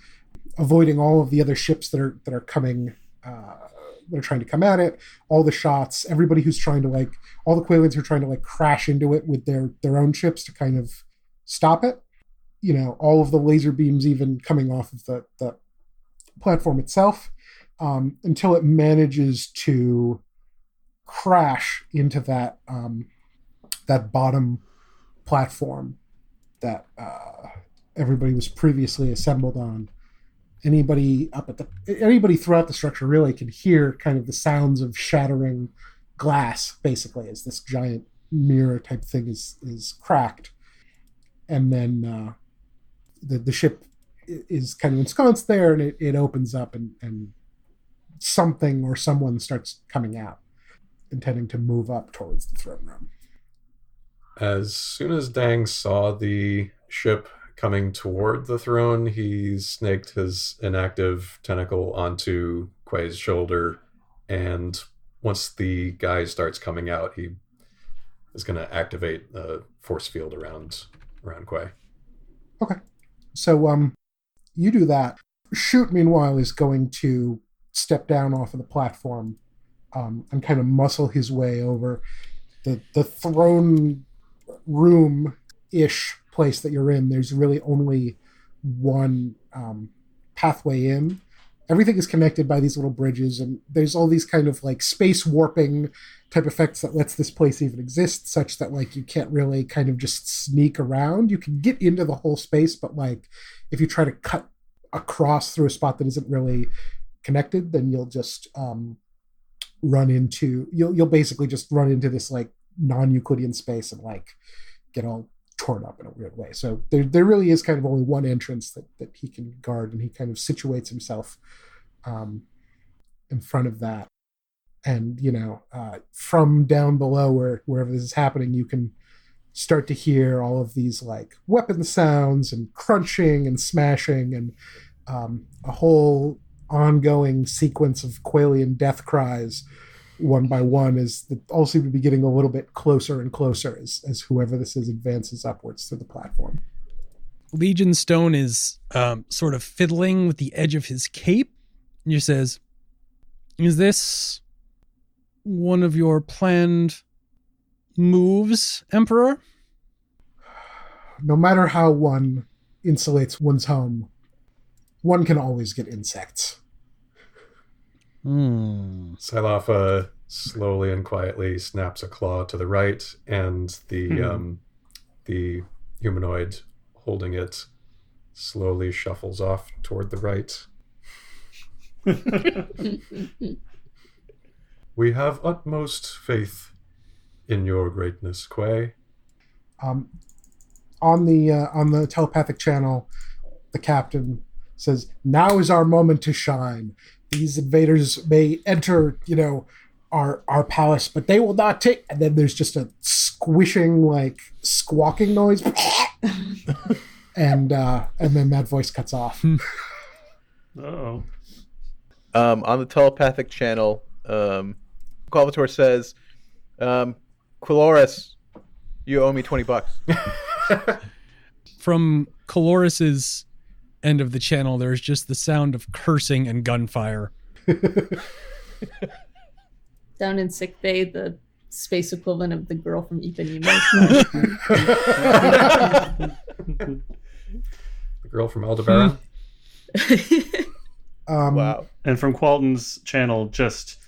avoiding all of the other ships that are coming, that are trying to come at it, all the shots, everybody who's trying to all the Qualians who are trying to crash into it with their own ships to kind of stop it. All of the laser beams even coming off of the platform itself, until it manages to crash into that bottom platform that everybody was previously assembled on. Anybody throughout the structure really can hear kind of the sounds of shattering glass, basically, as this giant mirror type thing is cracked. And then the ship is kind of ensconced there, and it opens up, and something or someone starts coming out, intending to move up towards the throne room. As soon as Dang saw the ship coming toward the throne, he snaked his inactive tentacle onto Quay's shoulder, and once the guy starts coming out, he is going to activate a force field around Quay. Okay. So you do that. Shoot, meanwhile, is going to step down off of the platform, and kind of muscle his way over the throne room-ish place that you're in. There's really only one pathway in. Everything is connected by these little bridges, and there's all these kind of space warping type effects that lets this place even exist, such that you can't really kind of just sneak around. You can get into the whole space, but if you try to cut across through a spot that isn't really connected, then you'll just you'll basically just run into this non-Euclidean space and get all torn up in a weird way. So there really is kind of only one entrance that he can guard, and he kind of situates himself in front of that. And from down below wherever this is happening, you can start to hear all of these weapon sounds and crunching and smashing, and a whole ongoing sequence of Qualian death cries, one by one, as they all seem to be getting a little bit closer and closer as whoever this is advances upwards through the platform. Legion Stone is sort of fiddling with the edge of his cape, and he says, "Is this one of your planned moves, Emperor?" No matter how one insulates one's home, one can always get insects. Silafa slowly and quietly snaps a claw to the right, and the humanoid holding it slowly shuffles off toward the right. We have utmost faith in your greatness, Quay. On the telepathic channel, the captain says, "Now is our moment to shine. These invaders may enter, our palace, but they will not take." And then there's just a squishing, squawking noise, and then that voice cuts off. Uh-oh. On the telepathic channel, Qualvator says, "Quilorus, you owe me $20." From Coloris's end of the channel, there's just the sound of cursing and gunfire. Down in sickbay, the space equivalent of the girl from Ipanema. The girl from Aldebaran. Wow. And from Qualton's channel, just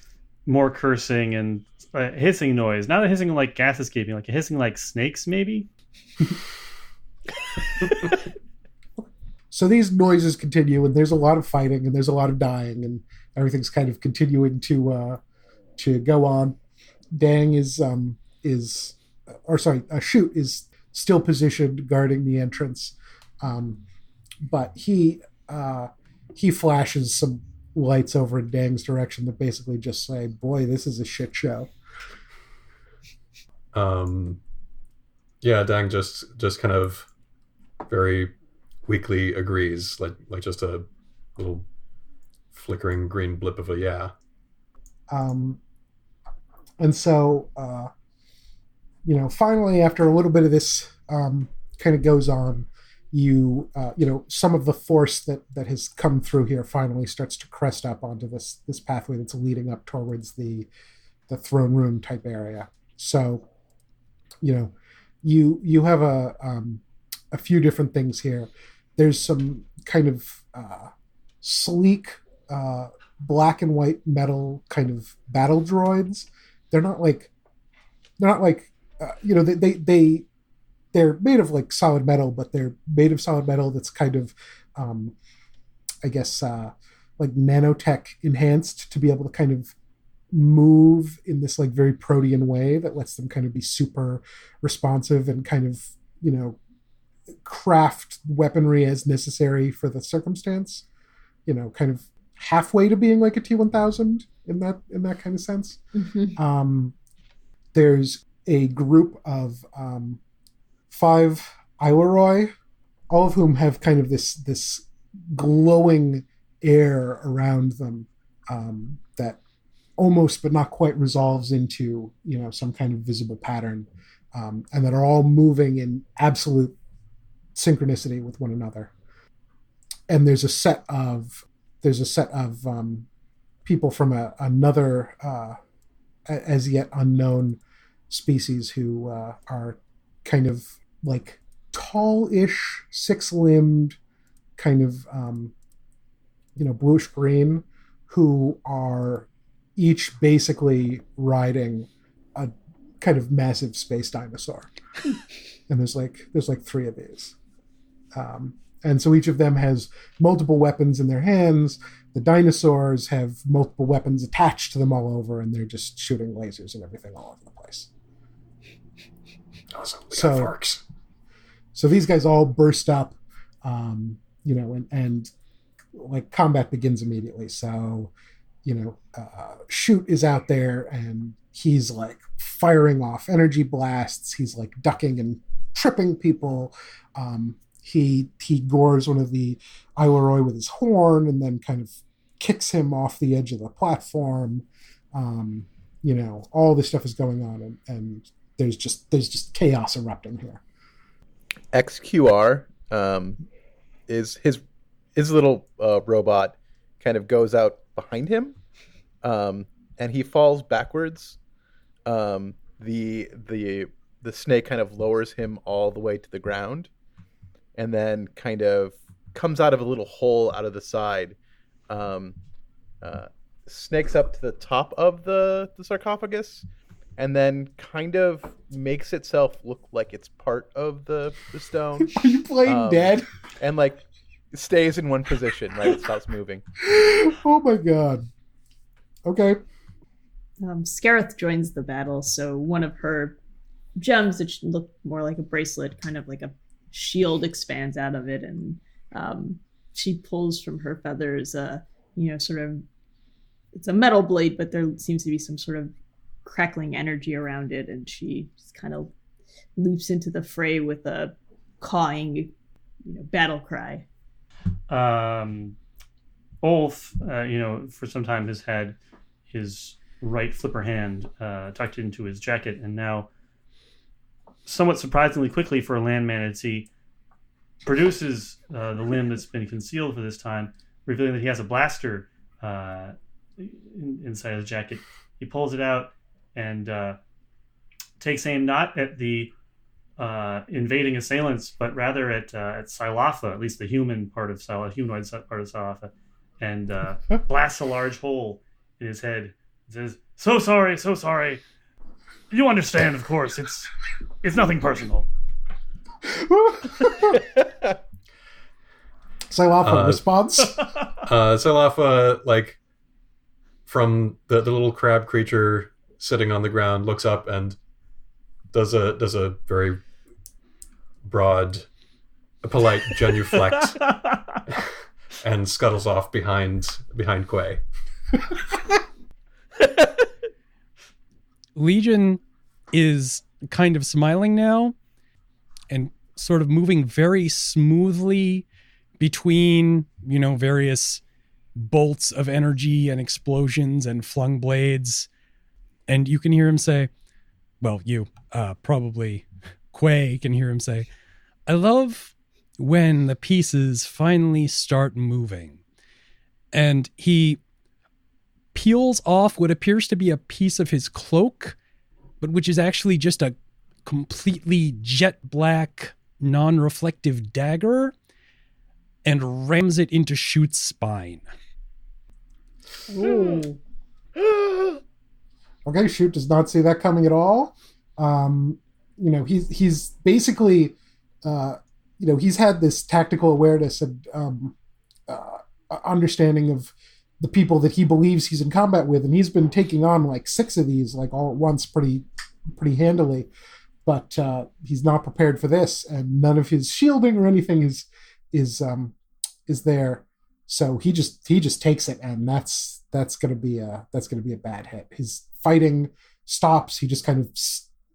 more cursing and hissing noise. Not a hissing like gas escaping, like a hissing like snakes, maybe. So these noises continue, and there's a lot of fighting, and there's a lot of dying, and everything's kind of continuing to go on. Dang Shoot is still positioned guarding the entrance, but he flashes some lights over in Dang's direction that basically just say, "Boy, this is a shit show." Yeah, Dang just kind of very weakly agrees, like just a little flickering green blip of a yeah. And so, finally, after a little bit of this kind of goes on, some of the force that has come through here finally starts to crest up onto this pathway that's leading up towards the throne room type area. So, you have a few different things here. There's some kind of sleek black and white metal kind of battle droids. They're not like they're made of like solid metal, but they're made of solid metal that's kind of like nanotech enhanced to be able to kind of move in this like very protean way that lets them kind of be super responsive and kind of craft weaponry as necessary for the circumstance, kind of halfway to being like a T-1000 in that kind of sense. Mm-hmm. There's a group of 5 Ilaroi, all of whom have kind of this glowing air around them that almost but not quite resolves into some kind of visible pattern, and that are all moving in absolute synchronicity with one another. And there's a set of people from another as yet unknown species who are kind of like tall-ish, 6-limbed, kind of bluish green, who are each basically riding a kind of massive space dinosaur. And there's like 3 of these. And so each of them has multiple weapons in their hands. The dinosaurs have multiple weapons attached to them all over, and they're just shooting lasers and everything all over the place. Awesome. We got Farks. So these guys all burst up, and like combat begins immediately. So, Shoot is out there, and he's like firing off energy blasts. He's like ducking and tripping people. He gores one of the Ilaroi with his horn, and then kind of kicks him off the edge of the platform. All this stuff is going on, and there's just chaos erupting here. XQR is his little robot kind of goes out behind him, and he falls backwards. The snake kind of lowers him all the way to the ground, and then kind of comes out of a little hole out of the side, snakes up to the top of the sarcophagus, and then kind of makes itself look like it's part of the stone. Are you playing dead? And like stays in one position, right? It stops moving. Oh my god. Okay. Scareth joins the battle, so one of her gems that looked more like a bracelet, kind of like a shield, expands out of it, and she pulls from her feathers sort of, it's a metal blade, but there seems to be some sort of crackling energy around it, and she just kind of leaps into the fray with a cawing battle cry. Ulf, for some time has had his right flipper hand tucked into his jacket, and now, somewhat surprisingly quickly for a land manatee, produces the limb that's been concealed for this time, revealing that he has a blaster inside his jacket. He pulls it out and takes aim not at the invading assailants, but rather at Silafa, at least the human part of Silafa, humanoid part of Silafa, and blasts a large hole in his head. He says, "So sorry, so sorry. You understand, of course. It's nothing personal." Silafa, response? Silafa, like, from the little crab creature sitting on the ground, looks up and does a very broad, polite genuflect and scuttles off behind Quay. Legion is kind of smiling now and sort of moving very smoothly between, various bolts of energy and explosions and flung blades. And you can hear him say, probably Quay can hear him say, "I love when the pieces finally start moving." And he peels off what appears to be a piece of his cloak, but which is actually just a completely jet black, non-reflective dagger, and rams it into Shoot's spine. Ooh. Okay, Shoot does not see that coming at all. He's basically, he's had this tactical awareness and understanding of the people that he believes he's in combat with, and he's been taking on like 6 of these like all at once pretty handily. But he's not prepared for this, and none of his shielding or anything is there. So he just takes it, and that's gonna be a bad hit. His fighting stops. He just kind of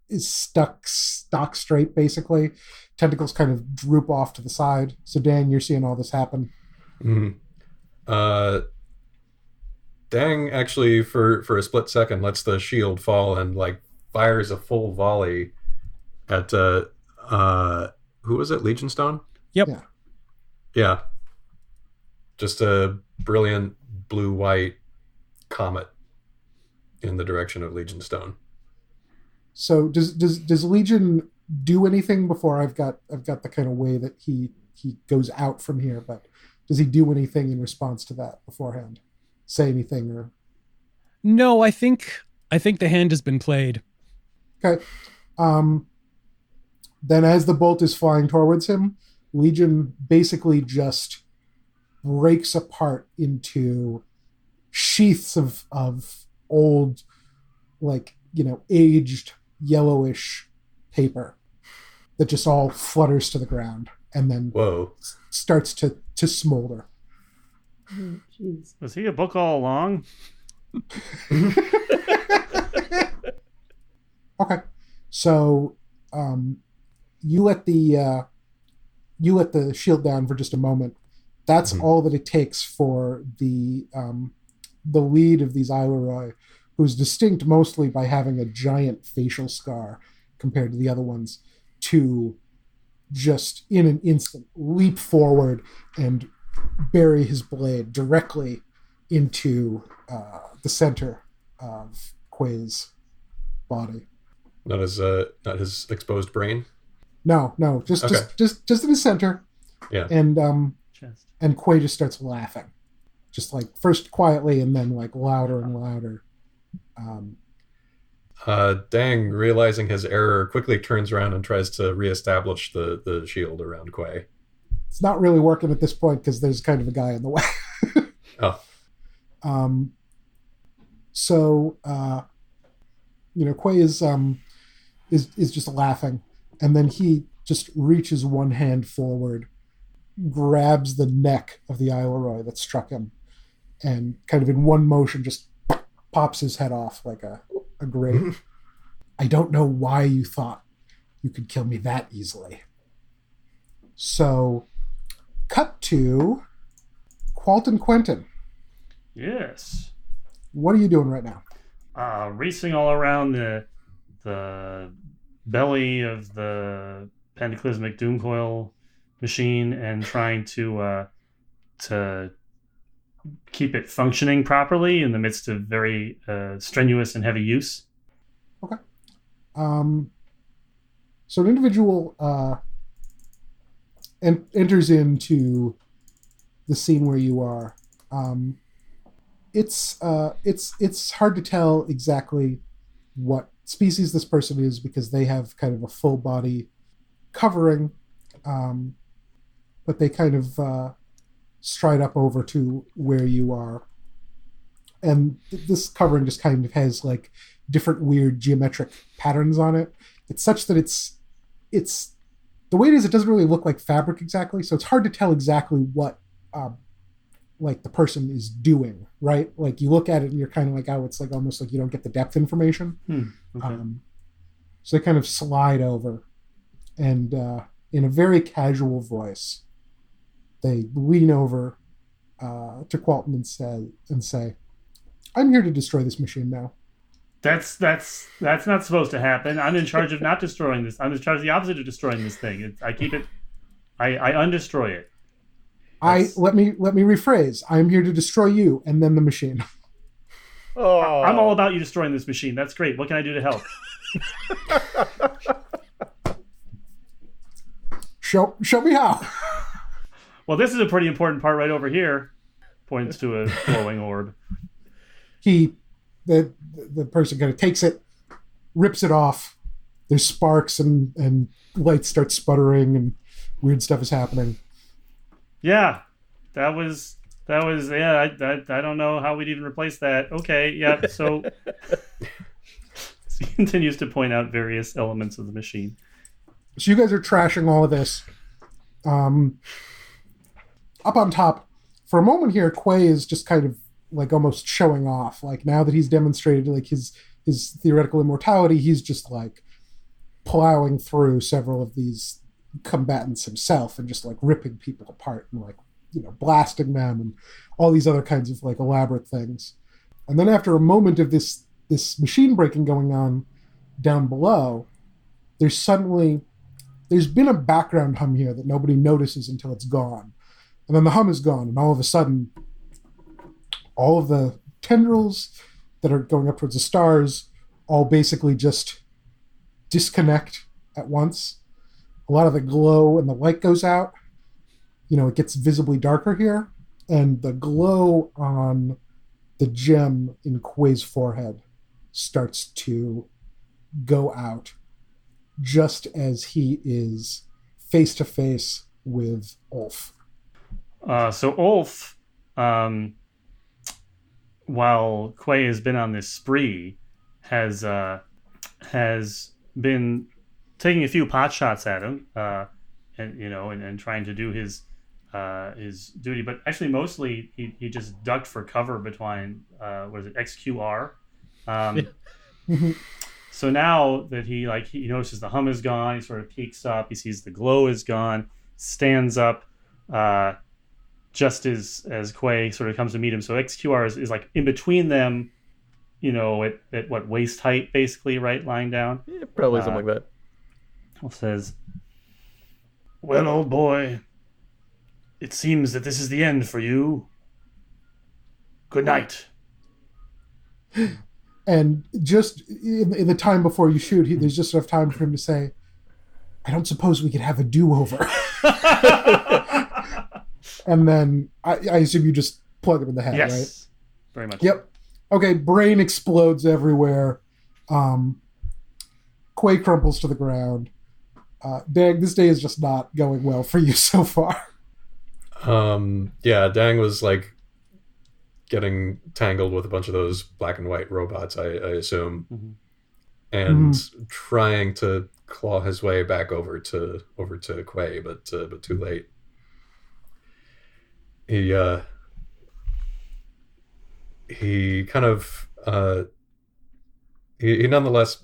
is stock straight, basically. Tentacles kind of droop off to the side. So Dan, you're seeing all this happen. Mm-hmm. Dang actually for a split second lets the shield fall and like fires a full volley at who was it? Legion Stone? Yep. Yeah. Just a brilliant blue-white comet in the direction of Legion Stone. So does Legion do anything before I've got the kind of way that he goes out from here, but does he do anything in response to that beforehand? Say anything or No, I think the hand has been played. Okay. Then as the bolt is flying towards him, Legion basically just breaks apart into sheaths of old, aged yellowish paper that just all flutters to the ground and then starts to smolder. Oh, jeez. Was he a book all along? Okay, so you let the shield down for just a moment. That's all that it takes for the lead of these Isleroi, who's distinct mostly by having a giant facial scar compared to the other ones, to just in an instant leap forward and bury his blade directly into the center of Quay's body. Not his exposed brain. No, just in the center. Yeah. And Chest. and Quay just starts laughing, just like first quietly and then like louder and louder. Dang, realizing his error, quickly turns around and tries to reestablish the shield around Quay. It's not really working at this point because there's kind of a guy in the way. Oh. So Quay is just laughing, and then he just reaches one hand forward, grabs the neck of the Isleroi that struck him, and kind of in one motion just pops his head off like a grape. I don't know why you thought you could kill me that easily. So, cut to Qualton Quentin. Yes. What are you doing right now? Racing all around the belly of the Pentaclysmic Doomcoil machine and trying to keep it functioning properly in the midst of very strenuous and heavy use. Okay. So an individual enters into the scene where you are It's hard to tell exactly what species this person is because they have kind of a full body covering, but they kind of stride up over to where you are. And this covering just kind of has like different weird geometric patterns on it. It's such that it's the way it is, it doesn't really look like fabric exactly, so it's hard to tell exactly what like the person is doing, right? Like you look at it and you're kind of like, oh, it's like almost like you don't get the depth information. Okay. So they kind of slide over and in a very casual voice, they lean over to Qualton and say, I'm here to destroy this machine now. That's not supposed to happen. I'm in charge of not destroying this. I'm in charge of the opposite of destroying this thing. I keep it. I undestroy it. Let me rephrase. I'm here to destroy you and then the machine. Oh. I'm all about you destroying this machine. That's great. What can I do to help? Show me how. Well, this is a pretty important part right over here. Points to a glowing orb. The person kind of takes it, rips it off. There's sparks and lights start sputtering and weird stuff is happening. Yeah, that was yeah. I don't know how we'd even replace that. Okay, yeah. So he continues to point out various elements of the machine. So you guys are trashing all of this. Up on top, for a moment here, Quay is just kind of like almost showing off. Like now that he's demonstrated like his theoretical immortality, he's just like plowing through several of these combatants himself and just like ripping people apart and like, you know, blasting them and all these other kinds of like elaborate things. And then after a moment of this machine breaking going on down below, there's been a background hum here that nobody notices until it's gone. And then the hum is gone, and all of a sudden, all of the tendrils that are going up towards the stars all basically just disconnect at once. A lot of the glow and the light goes out. You know, it gets visibly darker here, and the glow on the gem in Quay's forehead starts to go out just as he is face to face with Ulf. So Ulf, while Quay has been on this spree, has been taking a few pot shots at him, and trying to do his duty. But actually, mostly he just ducked for cover behind XQR. So now that he notices the hum is gone, he sort of peeks up. He sees the glow is gone, stands up. Just as Quay sort of comes to meet him. So XQR is like in between them, you know, at what, waist height, basically, right? Lying down. Yeah, probably something like that. Well, says, well, old boy, it seems that this is the end for you. Good night. And just in the time before you shoot, there's just enough time for him to say, I don't suppose we could have a do-over. And then I assume you just plug him in the head, yes, right? Very much. Yep. Okay, brain explodes everywhere. Quay crumples to the ground. Dang, this day is just not going well for you so far. Yeah, Dang was like getting tangled with a bunch of those black and white robots, I assume, and trying to claw his way back over to Quay, but too late. He kind of he nonetheless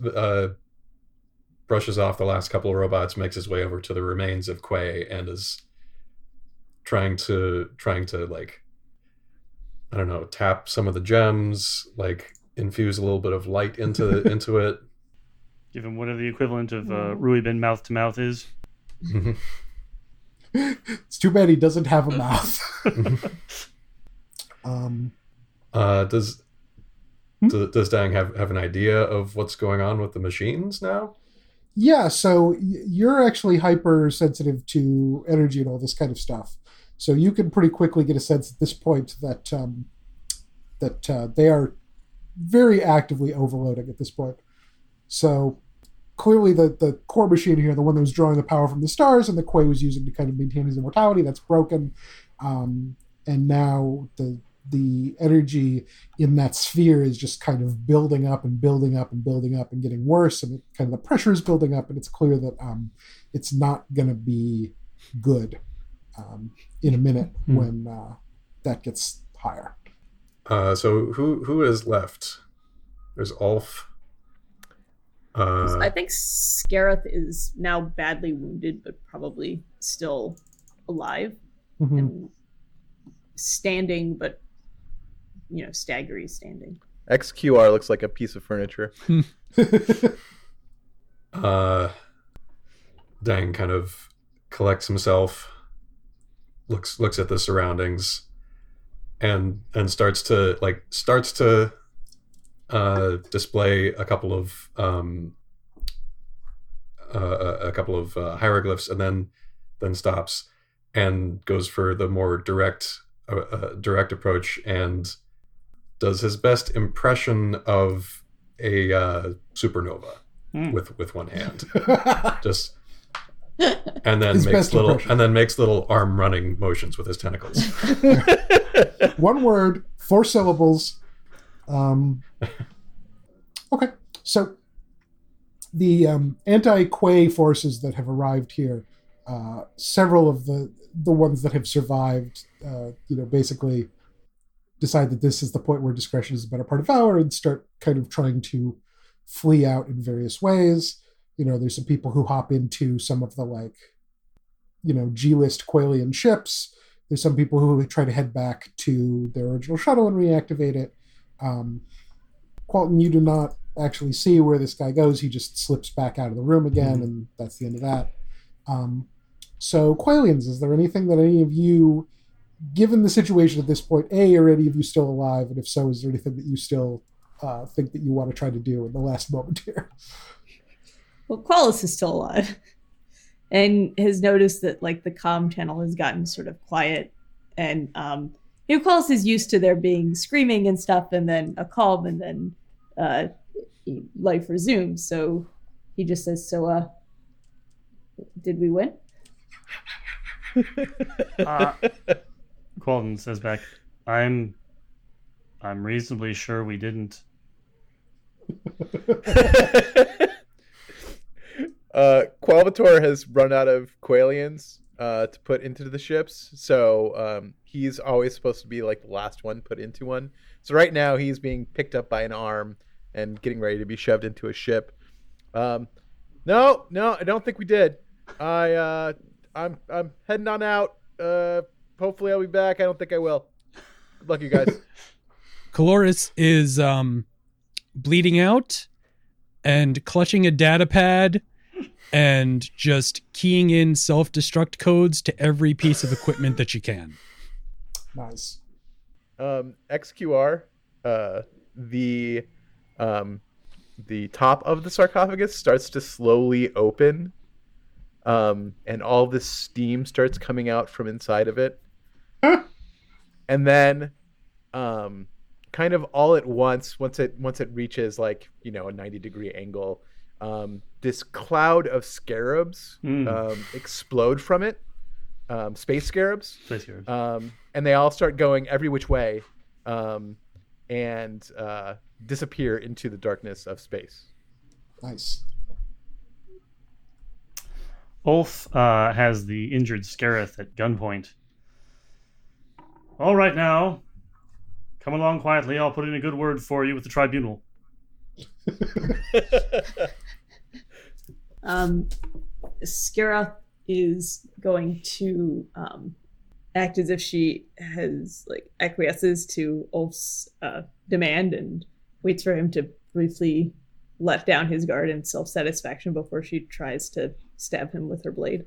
brushes off the last couple of robots, makes his way over to the remains of Quay, and is trying to like, I don't know, tap some of the gems, like infuse a little bit of light into it. Give him whatever the equivalent of Ruibin mouth to mouth is. It's too bad he doesn't have a mouth. Does Dang have an idea of what's going on with the machines now? Yeah, so you're actually hypersensitive to energy and all this kind of stuff. So you can pretty quickly get a sense at this point that they are very actively overloading at this point. So clearly the core machine here, the one that was drawing the power from the stars and the Quay was using to kind of maintain his immortality, that's broken. And now the energy in that sphere is just kind of building up and building up and building up and getting worse, and kind of the pressure is building up, and it's clear that it's not going to be good in a minute when that gets higher. So who is left? There's Ulf. I think Scareth is now badly wounded, but probably still alive and standing, but staggery standing. XQR looks like a piece of furniture. Dang kind of collects himself, looks at the surroundings, and starts to display a couple of hieroglyphs, and then stops and goes for the more direct approach and does his best impression of a supernova with one hand, just and then makes little arm running motions with his tentacles. One word, 4 syllables. Okay, so the anti-Quay forces that have arrived here, several of the ones that have survived, basically decide that this is the point where discretion is a better part of valor and start kind of trying to flee out in various ways. There's some people who hop into some of the G-list Quailian ships. There's some people who try to head back to their original shuttle and reactivate it. Qualton, you do not actually see where this guy goes. He just slips back out of the room again, and that's the end of that. So, Quailians, is there anything that any of you, given the situation at this point, are any of you still alive? And if so, is there anything that you still think that you want to try to do in the last moment here? Well, Qualis is still alive and has noticed that the comm channel has gotten sort of quiet, and Qualis is used to there being screaming and stuff, and then a calm, and then life resumes. So he just says, "So, did we win?" Qualton says back, I'm reasonably sure we didn't. Qualvator has run out of Quailians to put into the ships, so he's always supposed to be the last one put into one. So right now he's being picked up by an arm and getting ready to be shoved into a ship. No, I don't think we did. I'm heading on out. Hopefully I'll be back. I don't think I will. Good luck, you guys. Caloris is bleeding out and clutching a data pad and just keying in self-destruct codes to every piece of equipment that you can. Nice. XQR, the top of the sarcophagus starts to slowly open, and all this steam starts coming out from inside of it. And then kind of all at once it reaches a 90-degree angle, this cloud of scarabs explode from it, space scarabs, and they all start going every which way, and disappear into the darkness of space. Nice. Ulf has the injured Scareth at gunpoint. All right now, come along quietly. I'll put in a good word for you with the tribunal. Scareth is going to act as if she has acquiesces to Ulf's demand and waits for him to briefly let down his guard in self-satisfaction before she tries to stab him with her blade.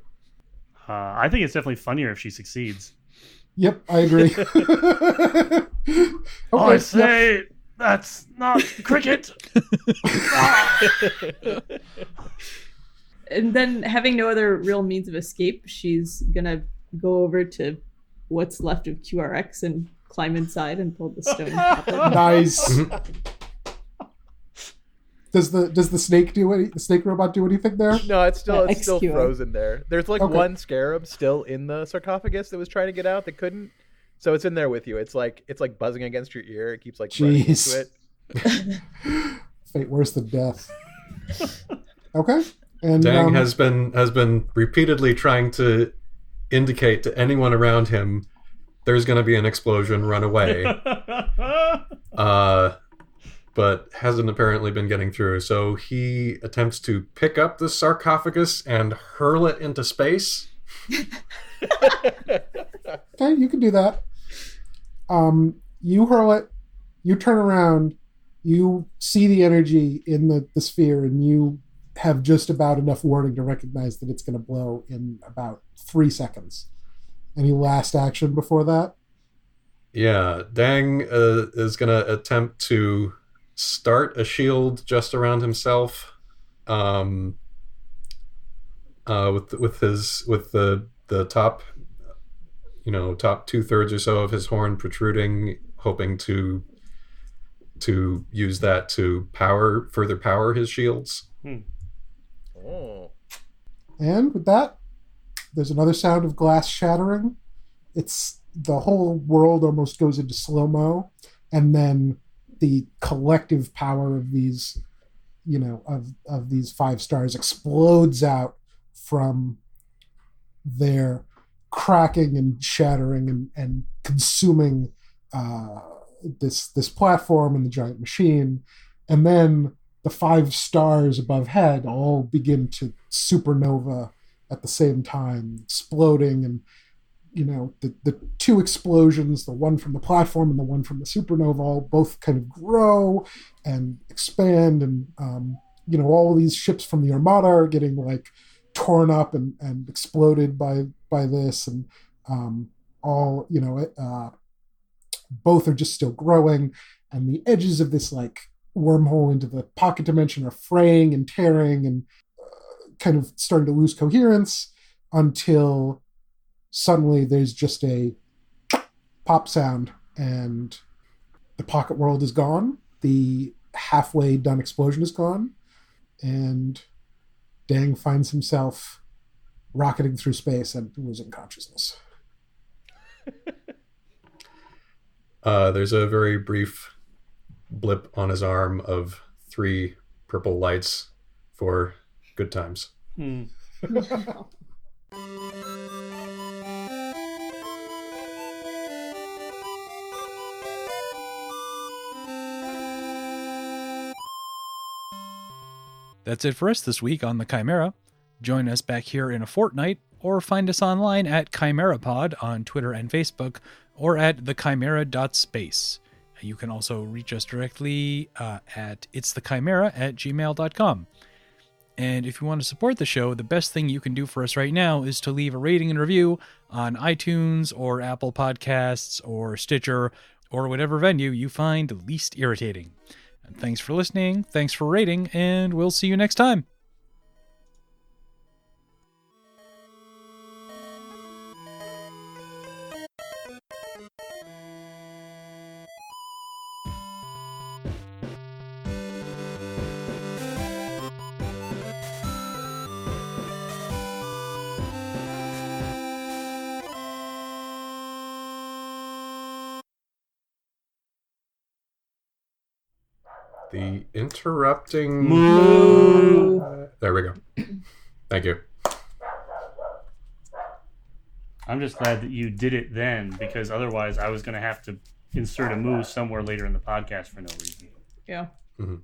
I think it's definitely funnier if she succeeds. Yep, I agree. Okay, I say that's not cricket. And then, having no other real means of escape, she's gonna go over to what's left of QRX and climb inside and pull the stone top of it. Nice. Does the snake the snake robot do anything there? No, it's still XQ. frozen there. There's like Okay. one scarab still in the sarcophagus that was trying to get out that couldn't. So it's in there with you. It's like buzzing against your ear. It keeps like running Jeez. into it. Fate worse than death. Okay. And Dang has been repeatedly trying to indicate to anyone around him there's going to be an explosion, run away. But hasn't apparently been getting through. So he attempts to pick up the sarcophagus and hurl it into space. okay, you can do that. You hurl it, you turn around, you see the energy in the sphere, and you have just about enough warning to recognize that it's going to blow in about 3 seconds. Any last action before that? Yeah, Dang is going to attempt to start a shield just around himself, with the top, top 2/3 or so of his horn protruding, hoping to use that to further power his shields. Oh. And with that, there's another sound of glass shattering. It's the whole world almost goes into slow-mo, and then the collective power of these, of these 5 stars explodes out from their cracking and shattering and consuming this platform and the giant machine. And then the 5 stars above head all begin to supernova at the same time, exploding. And the 2 explosions, the one from the platform and the one from the supernova, all both kind of grow and expand. And all these ships from the Armada are getting like torn up and exploded by this, and both are just still growing, and the edges of this like wormhole into the pocket dimension are fraying and tearing and kind of starting to lose coherence until suddenly there's just a pop sound and the pocket world is gone. The halfway done explosion is gone, and Dang finds himself rocketing through space and losing consciousness. There's a very brief blip on his arm of 3 purple lights for good times. That's it for us this week on the Chimera. Join us back here in a fortnight, or find us online at ChimeraPod on Twitter and Facebook, or at thechimera.space. You can also reach us directly at itsthechimera@gmail.com. And if you want to support the show, the best thing you can do for us right now is to leave a rating and review on iTunes or Apple Podcasts or Stitcher or whatever venue you find least irritating. And thanks for listening, thanks for rating, and we'll see you next time. The interrupting... Moo. There we go. Thank you. I'm just glad that you did it then, because otherwise I was going to have to insert a moo somewhere later in the podcast for no reason. Yeah. Mm-hmm.